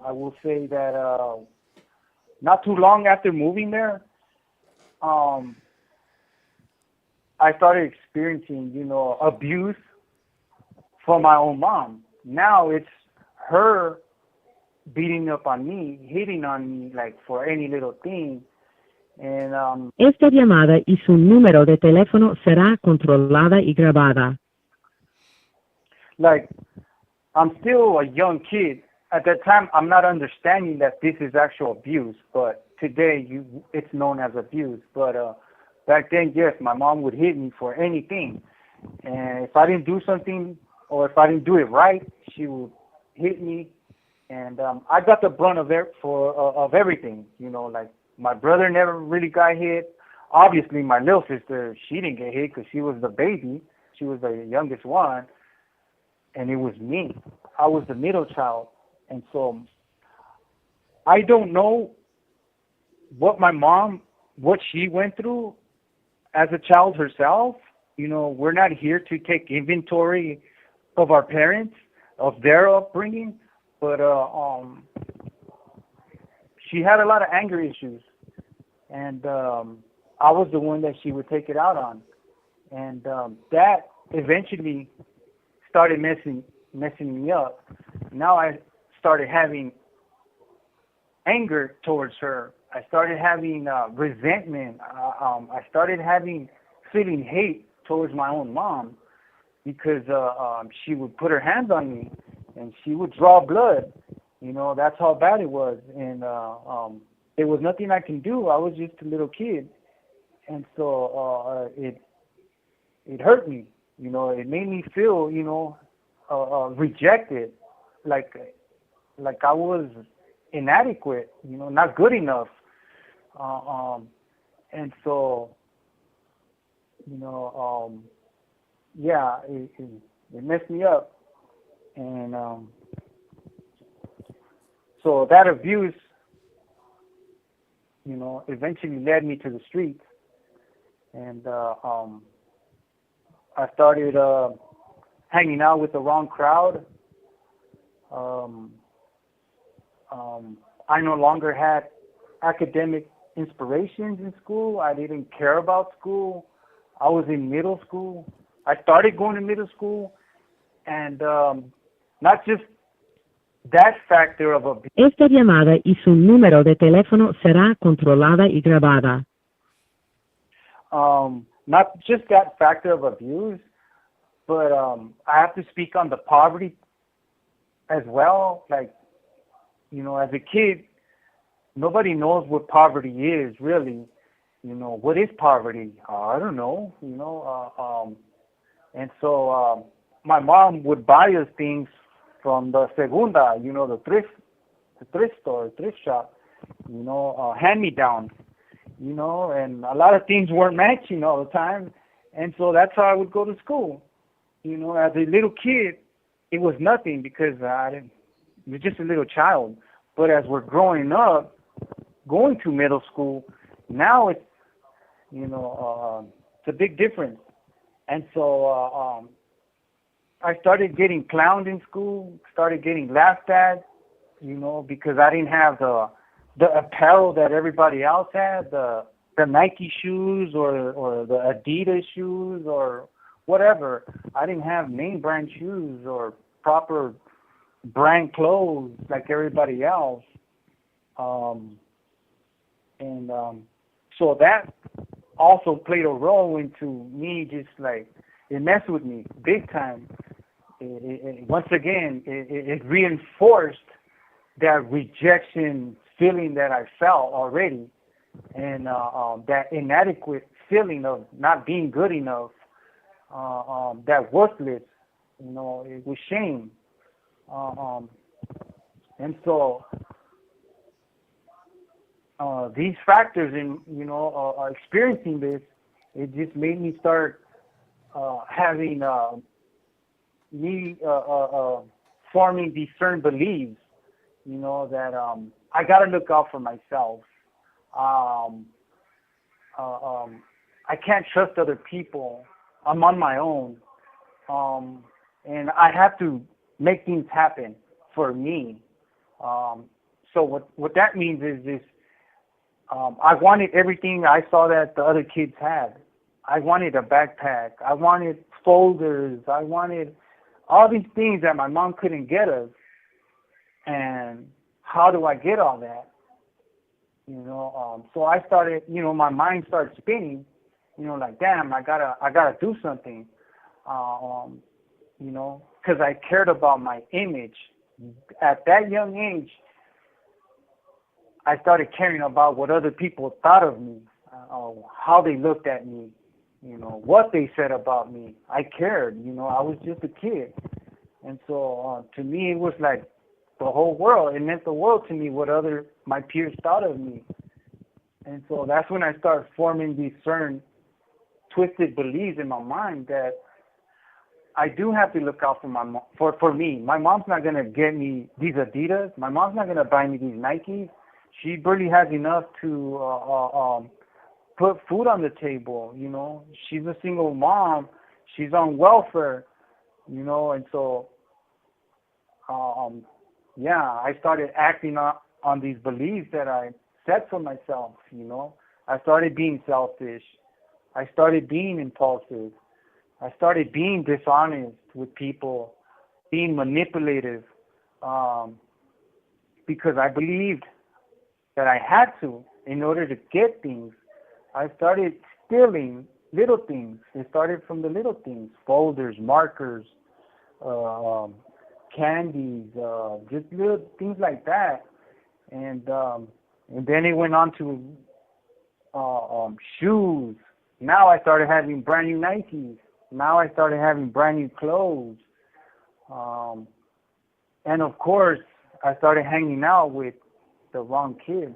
I will say that not too long after moving there, I started experiencing, you know, abuse from my own mom. Now it's her beating up on me, hitting on me, like for any little thing. And Esta llamada y su número de teléfono será controlada y grabada. Like, I'm still a young kid. At that time, I'm not understanding that this is actual abuse, but today it's known as abuse. But back then, yes, my mom would hit me for anything. And if I didn't do something, or if I didn't do it right, she would hit me. And I got the brunt of everything. You know, like my brother never really got hit. Obviously, my little sister, she didn't get hit because she was the baby. She was the youngest one. And it was me. I was the middle child. And so I don't know what she went through as a child herself. You know, we're not here to take inventory of our parents, of their upbringing, but she had a lot of anger issues, and I was the one that she would take it out on, and that eventually started messing me up. Now I started having anger towards her. I started having resentment. I started feeling hate towards my own mom because she would put her hands on me and she would draw blood. You know, that's how bad it was. And there was nothing I can do. I was just a little kid. And so it hurt me. You know, it made me feel, you know, rejected, like I was inadequate, you know, not good enough. And so, you know, yeah, it messed me up. And so that abuse, you know, eventually led me to the streets. And I started hanging out with the wrong crowd. I no longer had academic inspirations in school. I didn't care about school. I was in middle school. I started going to middle school, and not just that factor of abuse. Esta llamada y su número de teléfono será controlada y grabada. Not just that factor of abuse, but I have to speak on the poverty as well. Like, you know, as a kid, nobody knows what poverty is, really. You know, what is poverty? I don't know, you know. And so my mom would buy us things from the segunda, you know, the thrift store, thrift shop, you know, hand-me-downs. you know, and a lot of things weren't matching all the time. And so that's how I would go to school. You know, as a little kid, it was nothing because I was just a little child. But as we're growing up, going to middle school, now it's, you know, it's a big difference. And so I started getting clowned in school, started getting laughed at, you know, because I didn't have the apparel that everybody else had, the Nike shoes or the Adidas shoes or whatever. I didn't have name brand shoes or proper brand clothes like everybody else. So that also played a role into me, just like, it messed with me big time. Once again, it reinforced that rejection feeling that I felt already, and that inadequate feeling of not being good enough, that worthless, you know, it was shame. And so these factors in, you know, experiencing this, it just made me start having forming these certain beliefs, you know, that I got to look out for myself. I can't trust other people. I'm on my own. And I have to make things happen for me. So what that means is I wanted everything I saw that the other kids had. I wanted a backpack. I wanted folders. I wanted all these things that my mom couldn't get us. And how do I get all that? You know, so I started, you know, my mind started spinning, you know, like, damn, I gotta do something, you know, because I cared about my image. At that young age, I started caring about what other people thought of me, how they looked at me, you know, what they said about me. I cared, you know, I was just a kid. And so to me, it was like the whole world. It meant the world to me what my peers thought of me. And so that's when I started forming these certain twisted beliefs in my mind that I do have to look out for me. My mom's not going to get me these Adidas. My mom's not going to buy me these Nikes. She barely has enough to put food on the table, you know. She's a single mom. She's on welfare, you know. And so, yeah, I started acting on these beliefs that I set for myself, you know. I started being selfish. I started being impulsive. I started being dishonest with people, being manipulative, because I believed that I had to in order to get things. I started stealing little things. It started from the little things, folders, markers, candies, just little things like that. And then it went on to shoes. Now I started having brand new Nikes. Now I started having brand new clothes. And of course, I started hanging out with the wrong kids.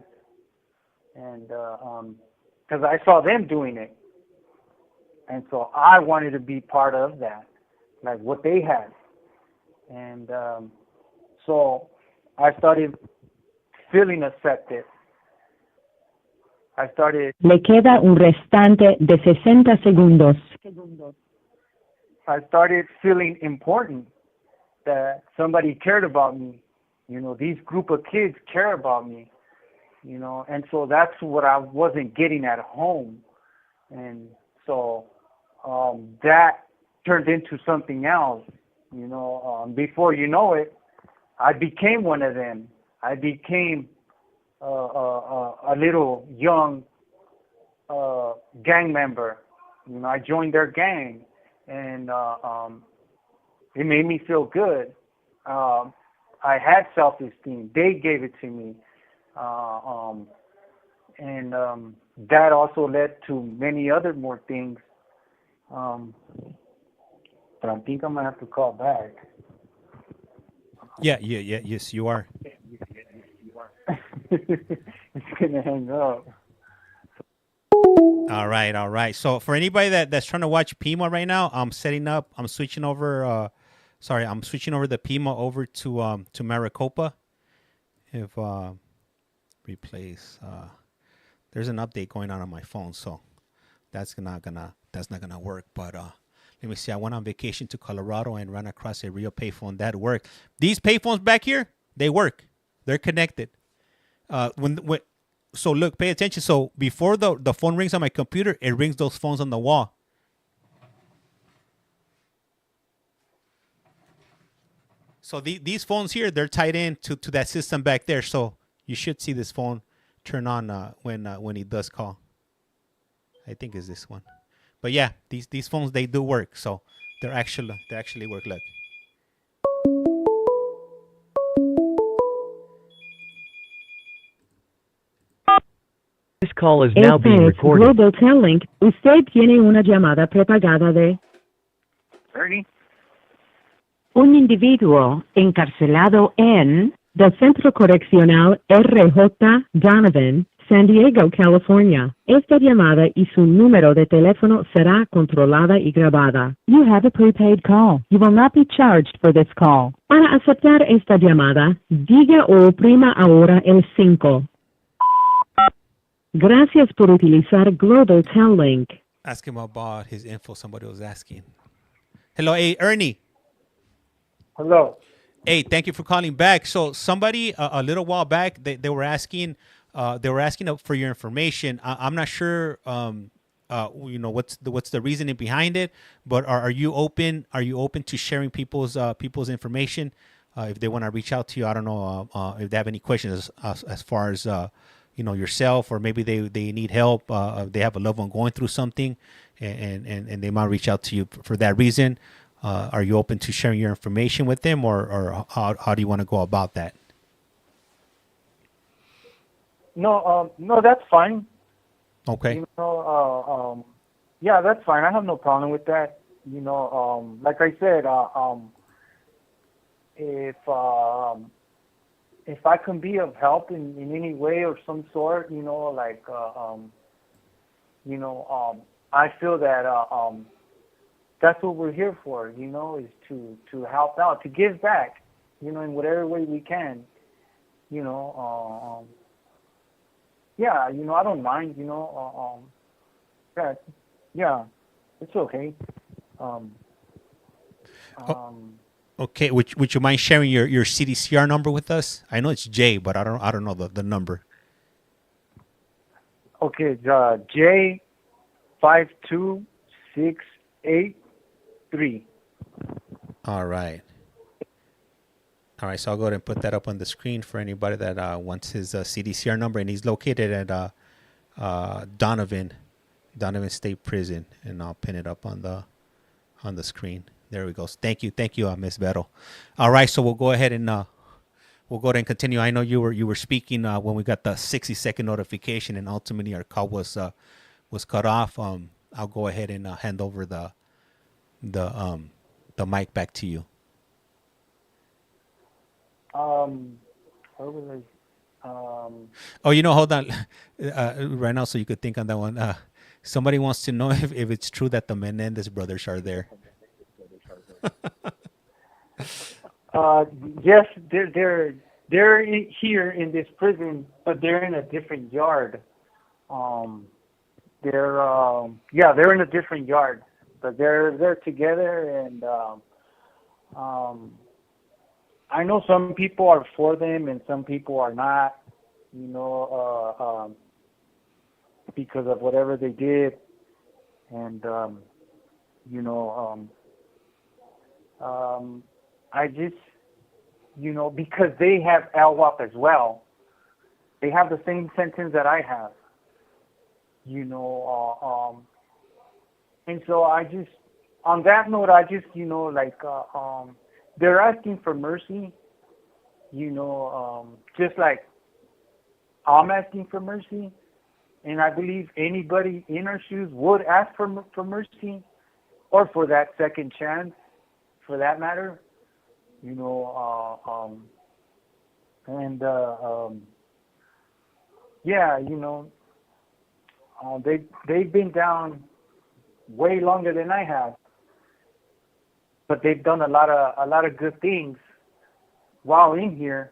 And because I saw them doing it. And so I wanted to be part of that, like what they had. And so I started feeling accepted. I started... Le queda un restante de 60 segundos. I started feeling important, that somebody cared about me. You know, these group of kids care about me, you know, and so that's what I wasn't getting at home. And so that turned into something else, you know. Before you know it, I became one of them. I became a little young gang member. You know, I joined their gang, and it made me feel good. I had self-esteem. They gave it to me. And that also led to many other more things. But I think I'm going to have to call back. Yes, you are. It's going to hang up. All right, all right. So for anybody that's trying to watch Pima right now, I'm switching over. I'm switching over the Pima over to Maricopa. If replace, there's an update going on my phone, so that's not gonna work. But let me see. I went on vacation to Colorado and ran across a real payphone that worked. These payphones back here, they work. They're connected. So look, pay attention. So before the phone rings on my computer, it rings those phones on the wall. So these phones here, they're tied in to that system back there. So you should see this phone turn on when he does call. I think it's this one. But yeah, these phones, they do work. So they actually work. Look. This call is now being Este es recorded. Global Telling. Usted tiene una llamada prepagada de Ernie? un individuo encarcelado en el Centro Correccional RJ Donovan, San Diego, California. Esta llamada y su número de teléfono será controlada y grabada. You have a prepaid call. You will not be charged for this call. Para aceptar esta llamada, diga o oprima ahora el 5. Gracias por utilizar Global Tel Link. Ask him about his info. Somebody was asking. Hello, hey, Ernie. Hello. Hey, thank you for calling back. So somebody a little while back, they were asking for your information. I'm not sure, what's the reasoning behind it, but are you open to sharing people's information if they want to reach out to you? I don't know if they have any questions as far as yourself, or maybe they need help. They have a loved one going through something, and they might reach out to you for that reason. Are you open to sharing your information with them, or how do you want to go about that? No, that's fine. Okay. Yeah, that's fine. I have no problem with that. Like I said, if I can be of help in any way or some sort, I feel that that's what we're here for, is to help out, to give back, in whatever way we can, yeah, I don't mind, yeah, it's okay. Okay, would you mind sharing your CDCR number with us? I know it's J, but I don't know the number. Okay, J52683. All right. So I'll go ahead and put that up on the screen for anybody that wants his CDCR number, and he's located at Donovan State Prison, and I'll pin it up on the screen. There we go. Thank you, Miss Vero. All right, so we'll go ahead and continue. I know you were speaking when we got the 60-second notification, and ultimately our call was cut off. I'll go ahead and hand over the mic back to you. Where was I? Hold on. Right now, so you could think on that one. Somebody wants to know if it's true that the Menendez brothers are there. Yes, they're here in this prison, but they're in a different yard. They're in a different yard, but they're together, and I know some people are for them and some people are not, because of whatever they did, and I just, because they have LWOP as well, they have the same sentence that I have, and so I just, on that note, I just, they're asking for mercy, just like I'm asking for mercy, and I believe anybody in our shoes would ask for mercy, or for that second chance, for that matter, They've been down way longer than I have, but they've done a lot of good things while in here,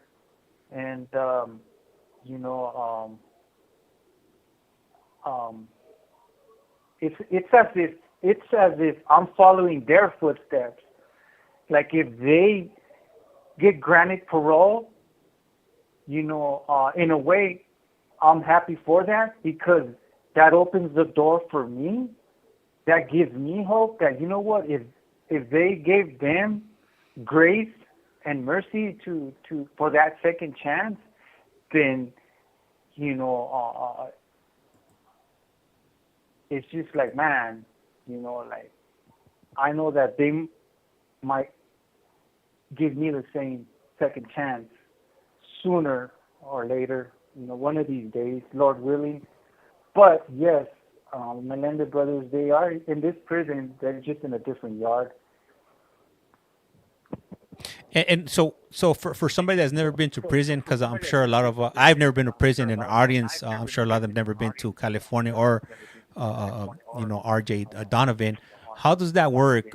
and you know, it's as if I'm following their footsteps. Like if they get granted parole, you know, in a way, I'm happy for that, because that opens the door for me. That gives me hope that, you know what, if they gave them grace and mercy to for that second chance, then, you know, it's just like, man, you know, like, I know that they might give me the same second chance sooner or later, you know, one of these days, Lord willing. But yes, Melendez brothers, they are in this prison. They're just in a different yard. And so for somebody that's never been to prison, because I'm sure a lot of I've never been to prison in our audience. I'm sure a lot of them never been to California or you know, RJ Donovan. How does that work?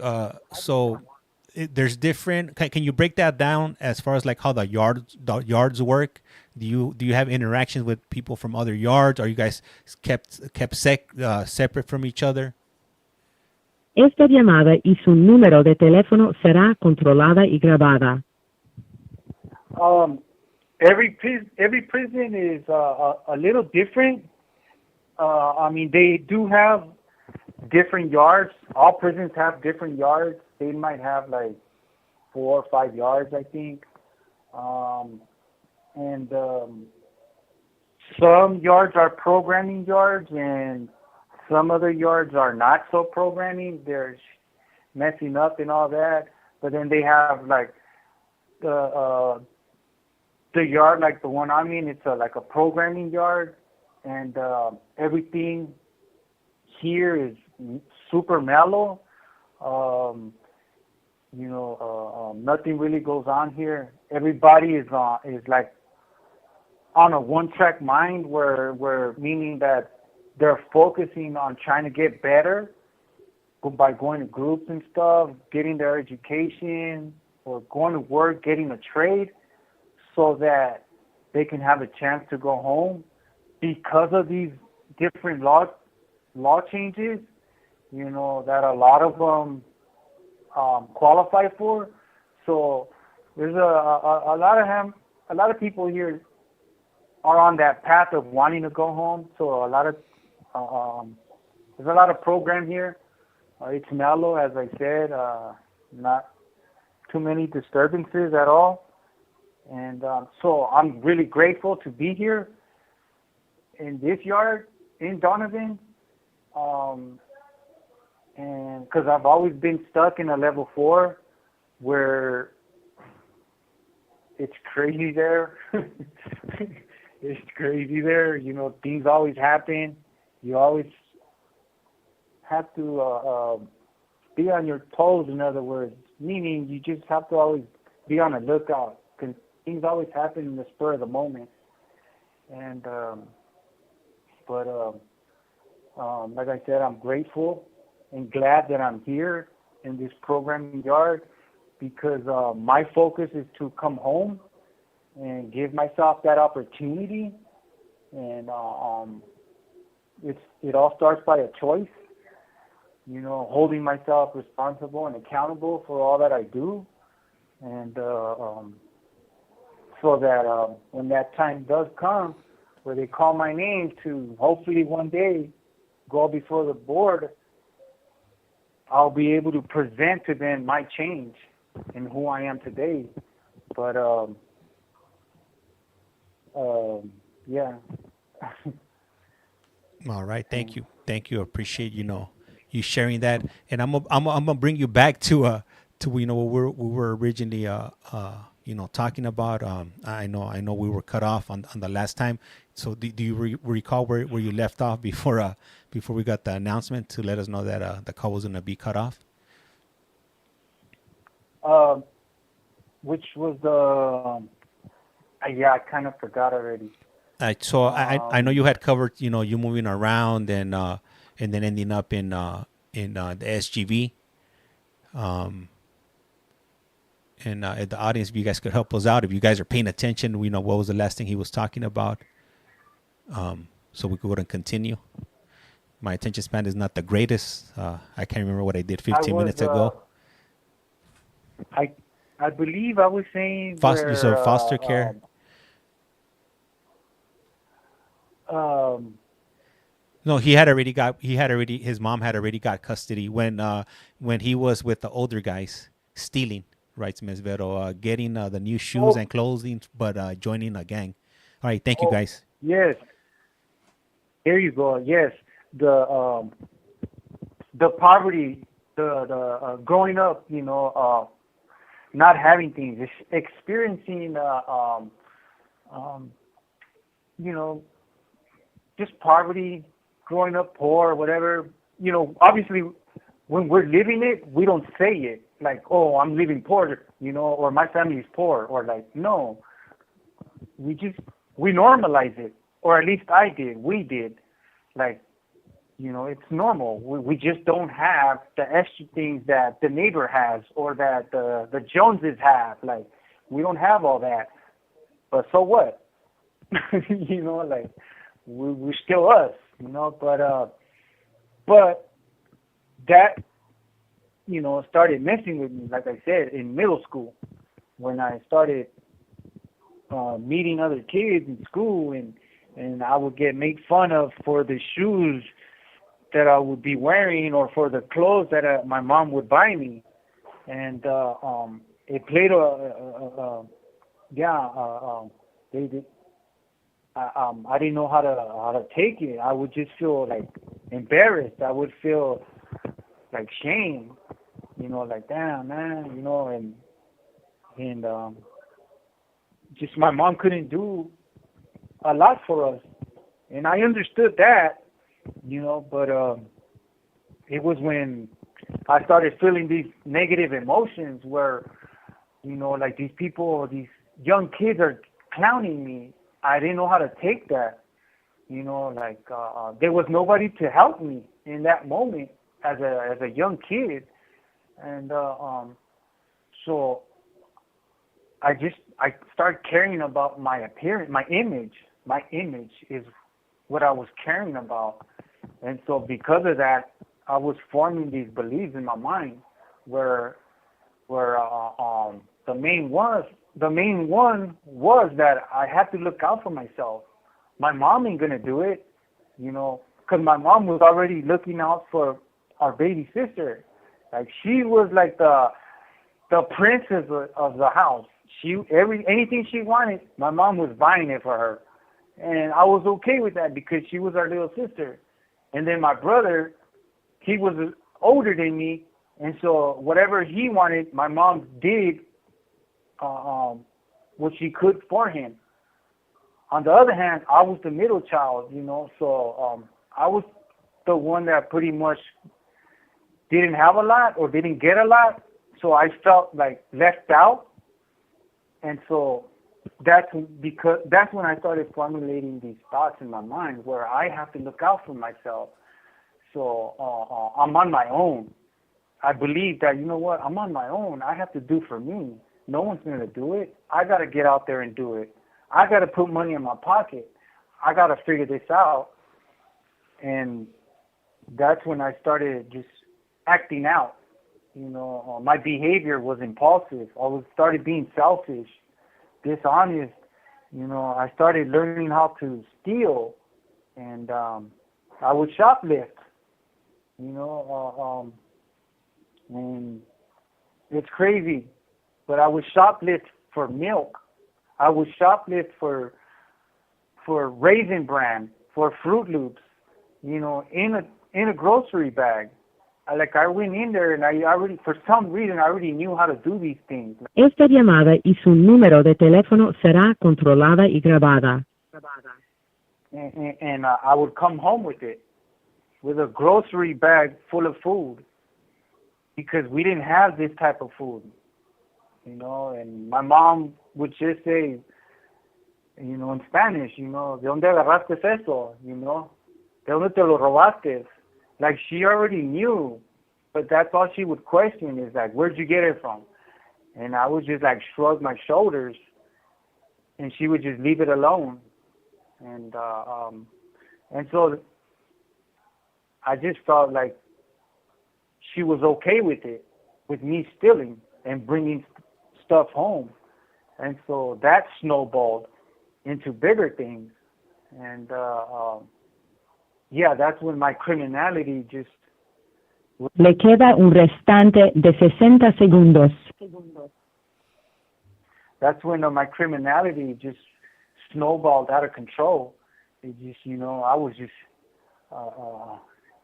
There's different. Can you break that down as far as like how the yards work? Do you have interactions with people from other yards? Are you guys kept separate from each other? Esta llamada y su número de teléfono será controlada y grabada. Every prison is a little different. I mean, they do have different yards. All prisons have different yards. They might have like 4 or 5 yards, I think. And some yards are programming yards, and some other yards are not so programming. They're messing up and all that. But then they have like the yard, like the one I'm in, it's like a programming yard, and everything here is super mellow. You know, nothing really goes on here. Everybody is like on a one-track mind, where meaning that they're focusing on trying to get better by going to groups and stuff, getting their education, or going to work, getting a trade, so that they can have a chance to go home. Because of these different law changes, you know, that a lot of them qualify for. So there's a lot of people here are on that path of wanting to go home. So a lot of there's a lot of program here. It's mellow, as I said, not too many disturbances at all. And so I'm really grateful to be here in this yard in Donovan. And because I've always been stuck in a level 4 where it's crazy there. It's crazy there. You know, things always happen. You always have to be on your toes, in other words, meaning you just have to always be on the lookout, because things always happen in the spur of the moment. And like I said, I'm grateful and glad that I'm here in this programming yard, because my focus is to come home and give myself that opportunity. And it all starts by a choice, you know, holding myself responsible and accountable for all that I do. And so that when that time does come, where they call my name to hopefully one day go before the board, I'll be able to present to them my change and who I am today. But yeah. All right, thank you. Appreciate you sharing that, and I'm gonna bring you back to what we were originally talking about. I know we were cut off on the last time. So do you recall where you left off before we got the announcement to let us know that the call was gonna be cut off? Which was the I kind of forgot already. I know you had covered, you know, you moving around and then ending up in the SGV. And at the audience, if you guys could help us out, if you guys are paying attention, we know what was the last thing he was talking about, so we could go ahead and continue. My attention span is not the greatest. I can't remember what I did 15 minutes ago. I believe I was saying foster care. No, his mom had already got custody when he was with the older guys stealing, writes Ms. Vero, getting the new shoes and clothing, but joining a gang. All right, thank you guys. Yes. There you go. Yes. The poverty, the growing up, you know, not having things, experiencing, you know, just poverty, growing up poor, whatever. You know, obviously, when we're living it, we don't say it like, "Oh, I'm living poor," you know, or "My family is poor," or like, no. We normalize it, or at least we did. Like, you know, it's normal. We just don't have the extra things that the neighbor has or that the Joneses have. Like, we don't have all that. But so what? You know, like, we're still us, you know. But that, you know, started messing with me, like I said, in middle school, when I started meeting other kids in school, and I would get made fun of for the shoes that I would be wearing or for the clothes that my mom would buy me. And it played I didn't know how to take it. I would just feel like embarrassed. I would feel like shame, you know, like, damn, man, you know, and just my mom couldn't do a lot for us. And I understood that, you know, but it was when I started feeling these negative emotions where, you know, like these people, these young kids are clowning me. I didn't know how to take that, you know, like there was nobody to help me in that moment as a young kid. And so I started caring about my appearance, my image. My image is what I was caring about. And so because of that, I was forming these beliefs in my mind where the main one was that I had to look out for myself. My mom ain't gonna do it, you know, because my mom was already looking out for our baby sister. Like, she was like the princess of the house. Anything she wanted, my mom was buying it for her. And I was okay with that because she was our little sister. And then my brother, he was older than me, and so whatever he wanted, my mom did what she could for him. On the other hand, I was the middle child, you know, so I was the one that pretty much didn't have a lot or didn't get a lot, so I felt like left out. And so that's when I started formulating these thoughts in my mind where I have to look out for myself. So I'm on my own. I believe that, you know what, I'm on my own. I have to do for me. No one's going to do it. I got to get out there and do it. I got to put money in my pocket. I got to figure this out. And that's when I started just acting out. You know, my behavior was impulsive. I started being selfish, dishonest. You know, I started learning how to steal, and I would shoplift. You know, and it's crazy, but I would shoplift for milk. I would shoplift for Raisin Bran, for Fruit Loops. You know, in a grocery bag. I went in there and I already, for some reason, I already knew how to do these things. Esta llamada y su número de teléfono será controlada y grabada. And I would come home with it, with a grocery bag full of food, because we didn't have this type of food, you know. And my mom would just say, you know, in Spanish, you know, ¿de dónde agarraste eso? You know, ¿de dónde te lo robaste? Like, she already knew, but that's all she would question is, like, where'd you get it from? And I would just, like, shrug my shoulders, and she would just leave it alone. And so I just felt like she was okay with it, with me stealing and bringing stuff home. And so that snowballed into bigger things. And, yeah, that's when my criminality just... Le queda un restante de 60 segundos. That's when my criminality just snowballed out of control. It just, you know, I was just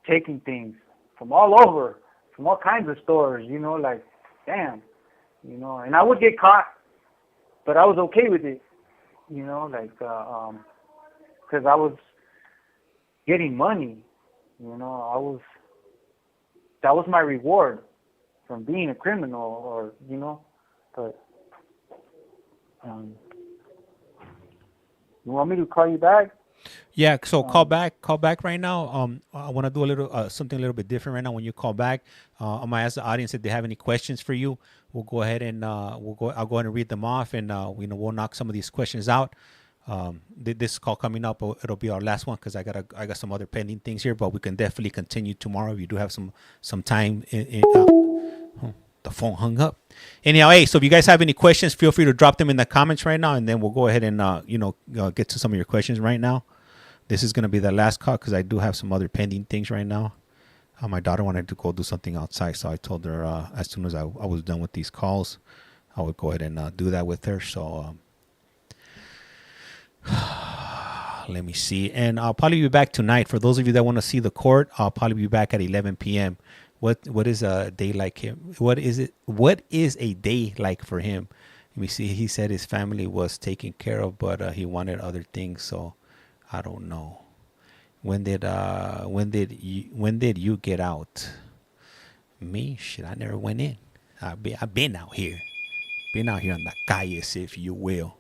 taking things from all over, from all kinds of stores, you know, like, damn, you know, and I would get caught, but I was okay with it, you know, like, because I was getting money, you know, that was my reward from being a criminal, or, you know, but, you want me to call you back? Yeah, so call back right now. I want to do a little something a little bit different right now. When you call back, I'm gonna ask the audience if they have any questions for you. We'll go ahead and I'll go ahead and read them off, and we'll knock some of these questions out. This call coming up, it'll be our last one because I got some other pending things here, but we can definitely continue tomorrow if you do have some time. The phone hung up. Anyhow, hey, so if you guys have any questions, feel free to drop them in the comments right now, and then we'll go ahead and get to some of your questions right now. This is going to be the last call because I do have some other pending things right now. My daughter wanted to go do something outside, so I told her as soon as I was done with these calls, I would go ahead and do that with her. So let me see. And I'll probably be back tonight. For those of you that want to see the court, I'll probably be back at 11 p.m. What is a day like him? What is a day like for him? Let me see. He said his family was taken care of, but he wanted other things. So I don't know. When did you get out? Me? Shit, I never went in. I've been out here. Been out here on the calles, if you will.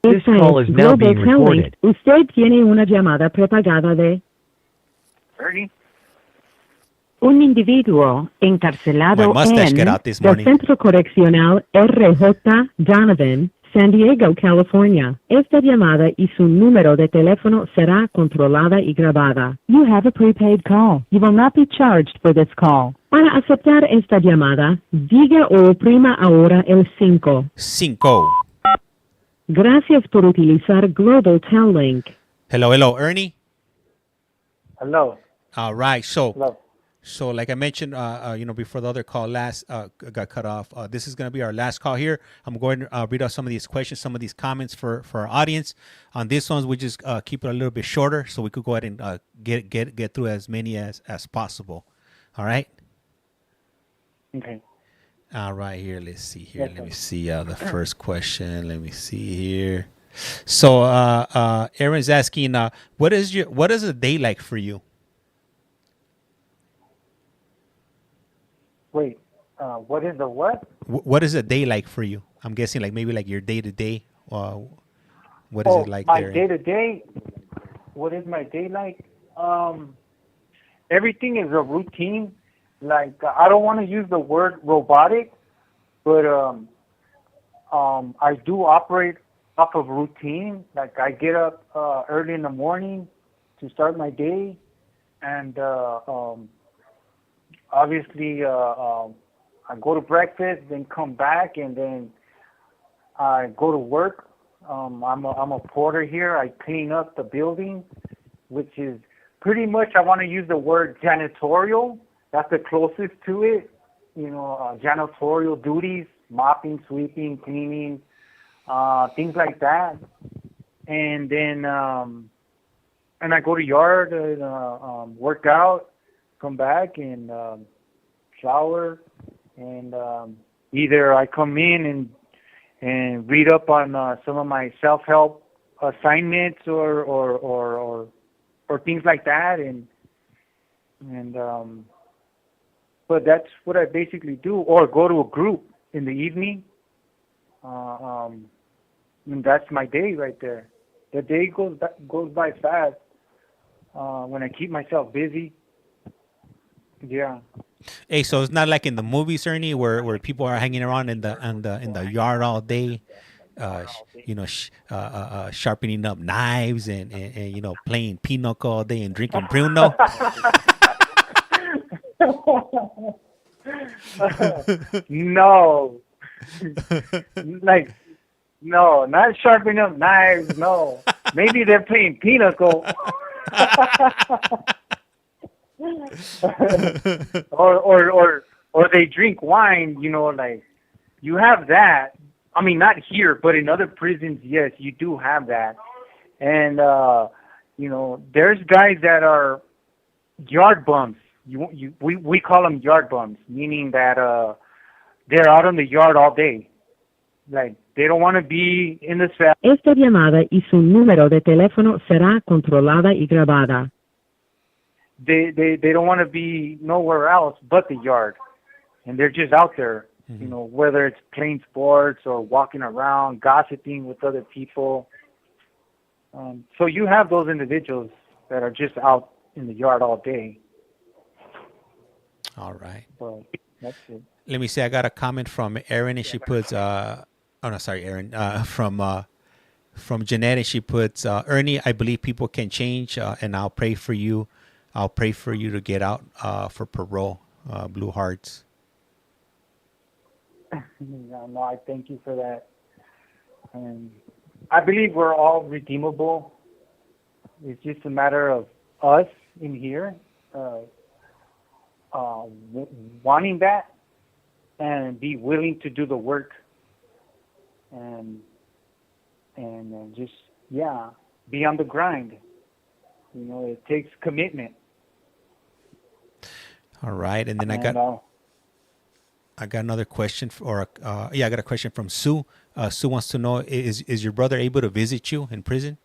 This call is now being recorded. Usted tiene una llamada prepagada de Ernie? un individuo encarcelado My mustache en got out this el morning. Centro Correccional RJ Donovan, San Diego, California. Esta llamada y su número de teléfono será controlada y grabada. You have a prepaid call. You will not be charged for this call. Para aceptar esta llamada, diga o oprima ahora el 5. 5. Gracias por utilizar Global Tel Link. Hello, Ernie. Hello. All right, Hello. So like I mentioned, before the other call got cut off, this is going to be our last call here. I'm going to read out some of these questions, some of these comments for our audience. On this ones, we just keep it a little bit shorter so we could go ahead and get through as many as possible. All right? Okay. All right, here. Let's see here. Yes, Let me see the first question. Let me see here. So Aaron's asking, what is a day like for you? Wait, what is the what? What is a day like for you? I'm guessing like maybe like your day to day. What is it like my there? day to day? What is my day like? Everything is a routine. Like, I don't want to use the word robotic, but I do operate off of routine. Like, I get up early in the morning to start my day, and obviously I go to breakfast, then come back, and then I go to work. I'm a porter here. I clean up the building, which is pretty much, I want to use the word janitorial. That's the closest to it. Janitorial duties, mopping, sweeping, cleaning, things like that. And then and I go to yard and work out, come back and shower, and either I come in and read up on some of my self-help assignments or things like that, and but that's what I basically do, or go to a group in the evening. And that's my day right there. The day goes by fast when I keep myself busy. Yeah. Hey, so it's not like in the movies, Ernie, where people are hanging around in the yard all day, sharpening up knives and playing pinochle all day and drinking Bruno. No. No, not sharpening up knives, no. Maybe they're playing pinochle. or they drink wine, you have that. I mean, not here, but in other prisons, yes, you do have that. And there's guys that are yard bums. We call them yard bums, meaning that they're out in the yard all day. Like, they don't want to be in the cell. Esta llamada y su número de teléfono será controlada y grabada. They don't want to be nowhere else but the yard, and they're just out there, whether it's playing sports or walking around, gossiping with other people. So you have those individuals that are just out in the yard all day. All right. So that's it. Let me see. I got a comment from Erin, and she puts, Erin, from Jeanette, and she puts, Ernie, I believe people can change, and I'll pray for you. I'll pray for you to get out for parole, Blue Hearts. No, I thank you for that. And I believe we're all redeemable. It's just a matter of us in here wanting that and be willing to do the work and just, be on the grind. It takes commitment. All right, and then I got another question, I got a question from Sue. Sue wants to know: is your brother able to visit you in prison?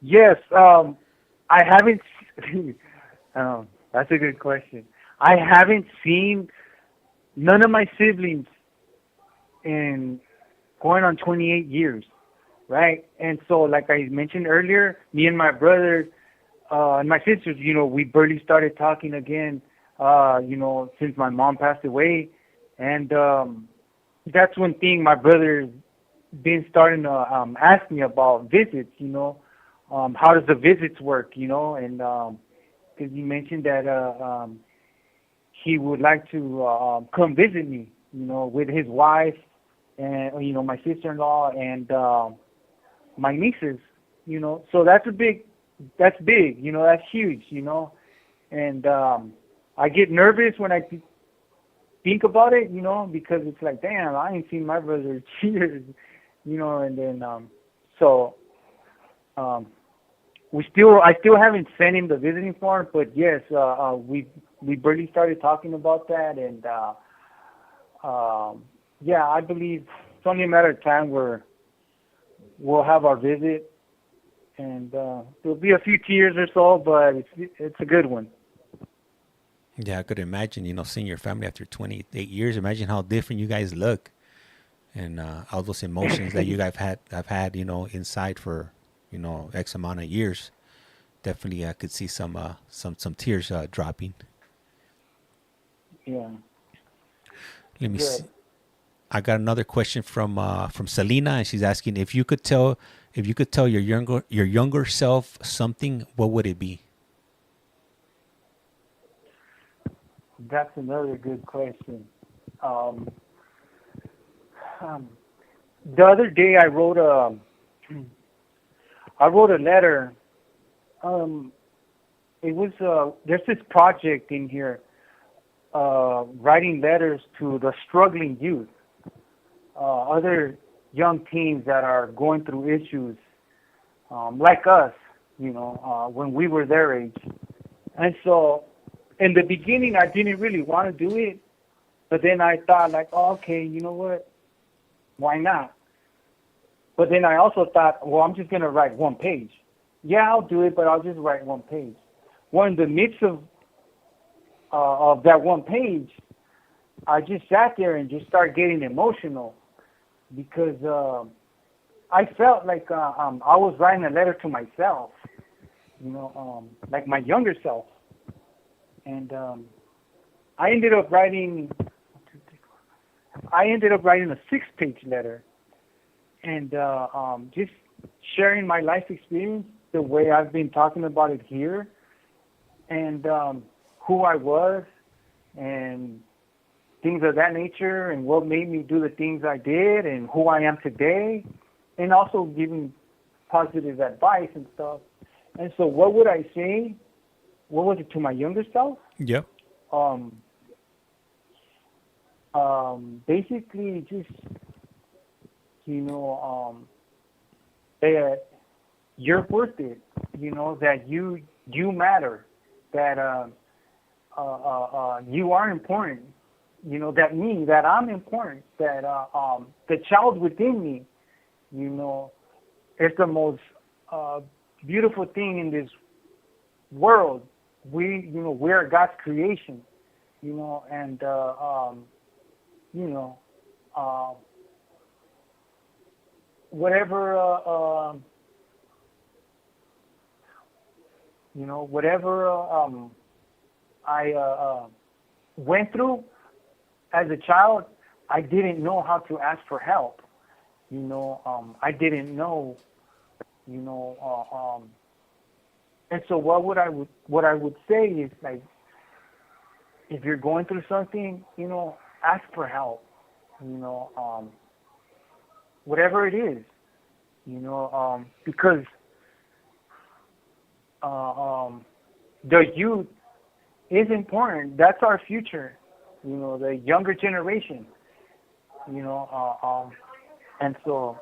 Yes. I haven't. That's a good question. I haven't seen none of my siblings in going on 28 years, right? And so, like I mentioned earlier, me and my brothers and my sisters, we barely started talking again, since my mom passed away. And that's one thing my brother's been starting to ask me about visits, how does the visits work, and because he mentioned that he would like to come visit me, with his wife and, my sister-in-law and my nieces, so that's big, that's huge, and I get nervous when I think about it, because it's like, damn, I ain't seen my brother in years, and then, I still haven't sent him the visiting form, but yes, we barely started talking about that, and I believe it's only a matter of time where we'll have our visit, and there'll be a few tears or so, but it's a good one. Yeah, I could imagine, seeing your family after 28 years. Imagine how different you guys look, and all those emotions that you guys have had, inside for, X amount of years. Definitely, I could see some tears dropping. Yeah. Let me see. I got another question from Selena, and she's asking if you could tell your younger self something, what would it be? That's another good question. The other day I wrote a letter. It was there's this project in here, writing letters to the struggling youth, other young teens that are going through issues, like us, when we were their age. And so, in the beginning, I didn't really want to do it, but then I thought, like, oh, okay, you know what? Why not? But then I also thought, well, I'm just going to write one page. Yeah, I'll do it, but I'll just write one page. well, in the midst of that one page, I just sat there and just started getting emotional because I felt like I was writing a letter to myself, like my younger self. And I ended up writing a 6-page letter, and just sharing my life experience the way I've been talking about it here, and who I was, and things of that nature, and what made me do the things I did, and who I am today, and also giving positive advice and stuff. And so what would I say? What was it to my younger self? Yep. Basically just, that you're worth it, that you matter, that you are important, that I'm important, that the child within me, is the most beautiful thing in this world. We're God's creation, and whatever I went through as a child, I didn't know how to ask for help. I didn't know, and so what I would say is, like, if you're going through something, ask for help. Whatever it is, because the youth is important. That's our future. The younger generation. And so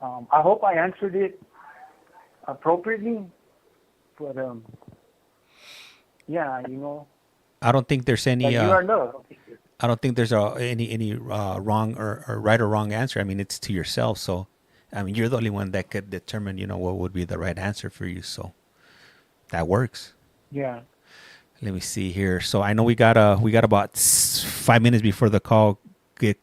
I hope I answered it appropriately, but yeah, I don't think there's any. you are loved. I don't think there's any wrong or right or wrong answer. I mean, it's to yourself. So, I mean, you're the only one that could determine, what would be the right answer for you. So, that works. Yeah. Let me see here. So I know we got about 5 minutes before the call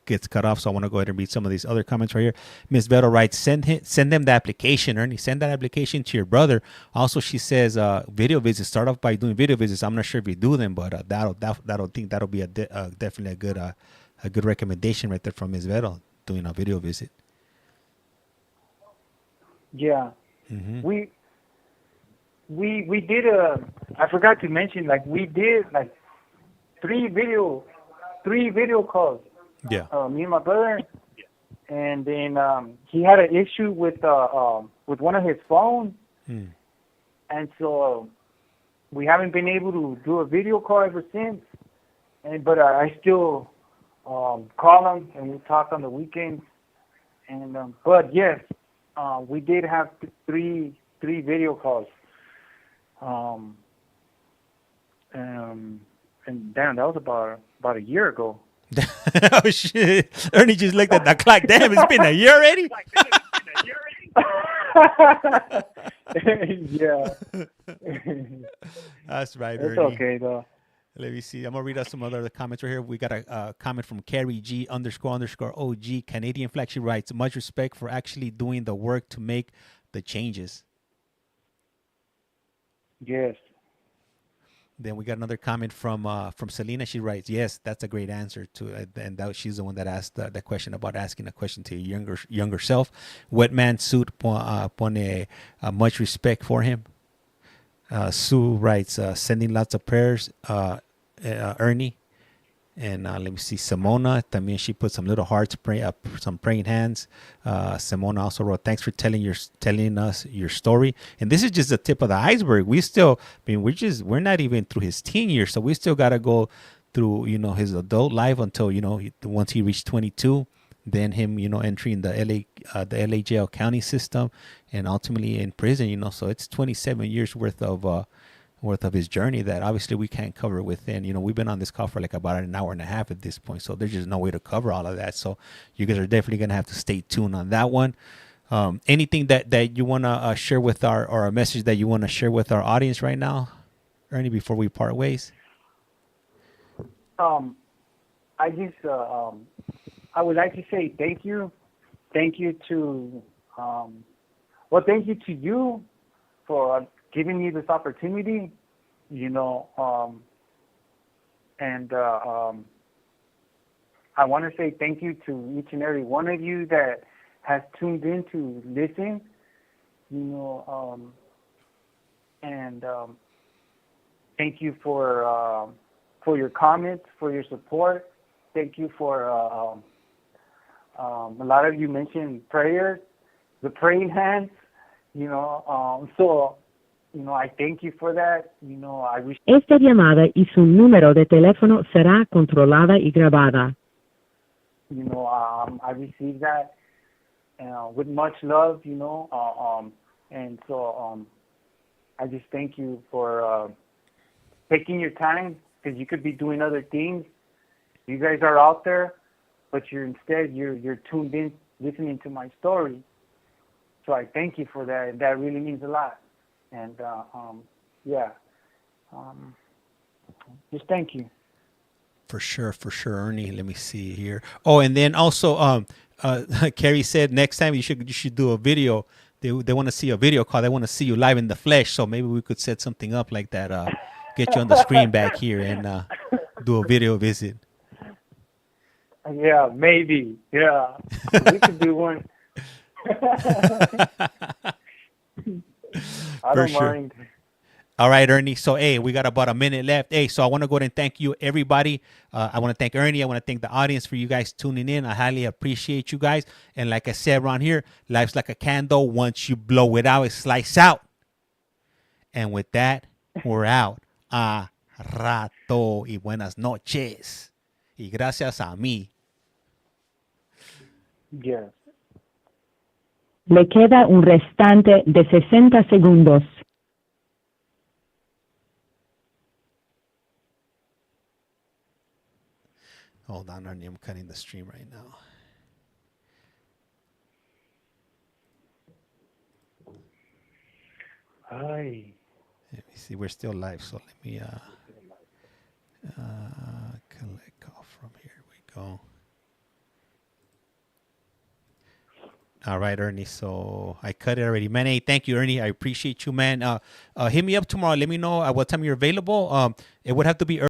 gets cut off. So I want to go ahead and read some of these other comments right here. Miss Vero writes, send them the application, Ernie. Send that application to your brother. Also, she says video visits. Start off by doing video visits. I'm not sure if you do them, but that'll be definitely a good recommendation right there from Miss Vero, doing a video visit. Yeah. Mm-hmm. We did I forgot to mention, like, we did like three video calls. Yeah. Me and my brother, and then he had an issue with one of his phones, and so we haven't been able to do a video call ever since. But I still call him, and we talk on the weekends. And but yes, we did have three video calls. And damn, that was about a year ago. Oh shit! Ernie just looked at the clock. Damn, it's been a year already. Yeah. That's right, It's Ernie. okay though. Let me see. I'm gonna read out some other comments right here. We got a comment from Carrie G __OG Canadian flag. She writes, "Much respect for actually doing the work to make the changes." Yes. Then we got another comment from Selena. She writes, "Yes, that's a great answer to." And she's the one that asked that question about asking a question to your younger self. Wet Man Suit pone much respect for him. Sue writes, "Sending lots of prayers, Ernie." And let me see, Simona, también she put some little hearts, some praying hands. Simona also wrote, "Thanks for telling us your story." And this is just the tip of the iceberg. We still, we're not even through his teen years, so we still got to go through, his adult life until, once he reached 22, then him, entering the LA jail county system, and ultimately in prison. So it's 27 years worth of his journey that obviously we can't cover within. We've been on this call for like about an hour and a half at this point, so there's just no way to cover all of that. So you guys are definitely gonna have to stay tuned on that one. Anything that you want to share with or a message that you want to share with our audience right now, Ernie, before we part ways? I just I would like to say thank you to thank you to you for giving me this opportunity, and I want to say thank you to each and every one of you that has tuned in to listen, and thank you for your comments, for your support. Thank you for a lot of you mentioned prayers, the praying hands, so I thank you for that. I wish. Esta llamada y su número de teléfono será controlada y grabada. I received that with much love, and so I just thank you for taking your time, because you could be doing other things. You guys are out there, but you're tuned in, listening to my story. So I thank you for that. That really means a lot. And just thank you. For sure, Ernie. Let me see here. Oh, and then also, Carrie said next time you should do a video. They want to see a video call. They want to see you live in the flesh. So maybe we could set something up like that. Get you on the screen back here and do a video visit. Yeah, maybe. Yeah, we could do one. I don't mind. All right, Ernie. So, hey, we got about a minute left. Hey, so I want to go ahead and thank you, everybody. I want to thank Ernie. I want to thank the audience for you guys tuning in. I highly appreciate you guys. And like I said around here, life's like a candle. Once you blow it out, it slices out. And with that, we're out. A rato y buenas noches. Y gracias a mí. Yes. Le queda un restante de 60 segundos. Hold on, Ernie. I'm cutting the stream right now. Hi. Let me see. We're still live, so let me collect call from here. We go. All right, Ernie. So I cut it already. Man, hey, thank you, Ernie. I appreciate you, man. Hit me up tomorrow. Let me know at what time you're available. It would have to be early.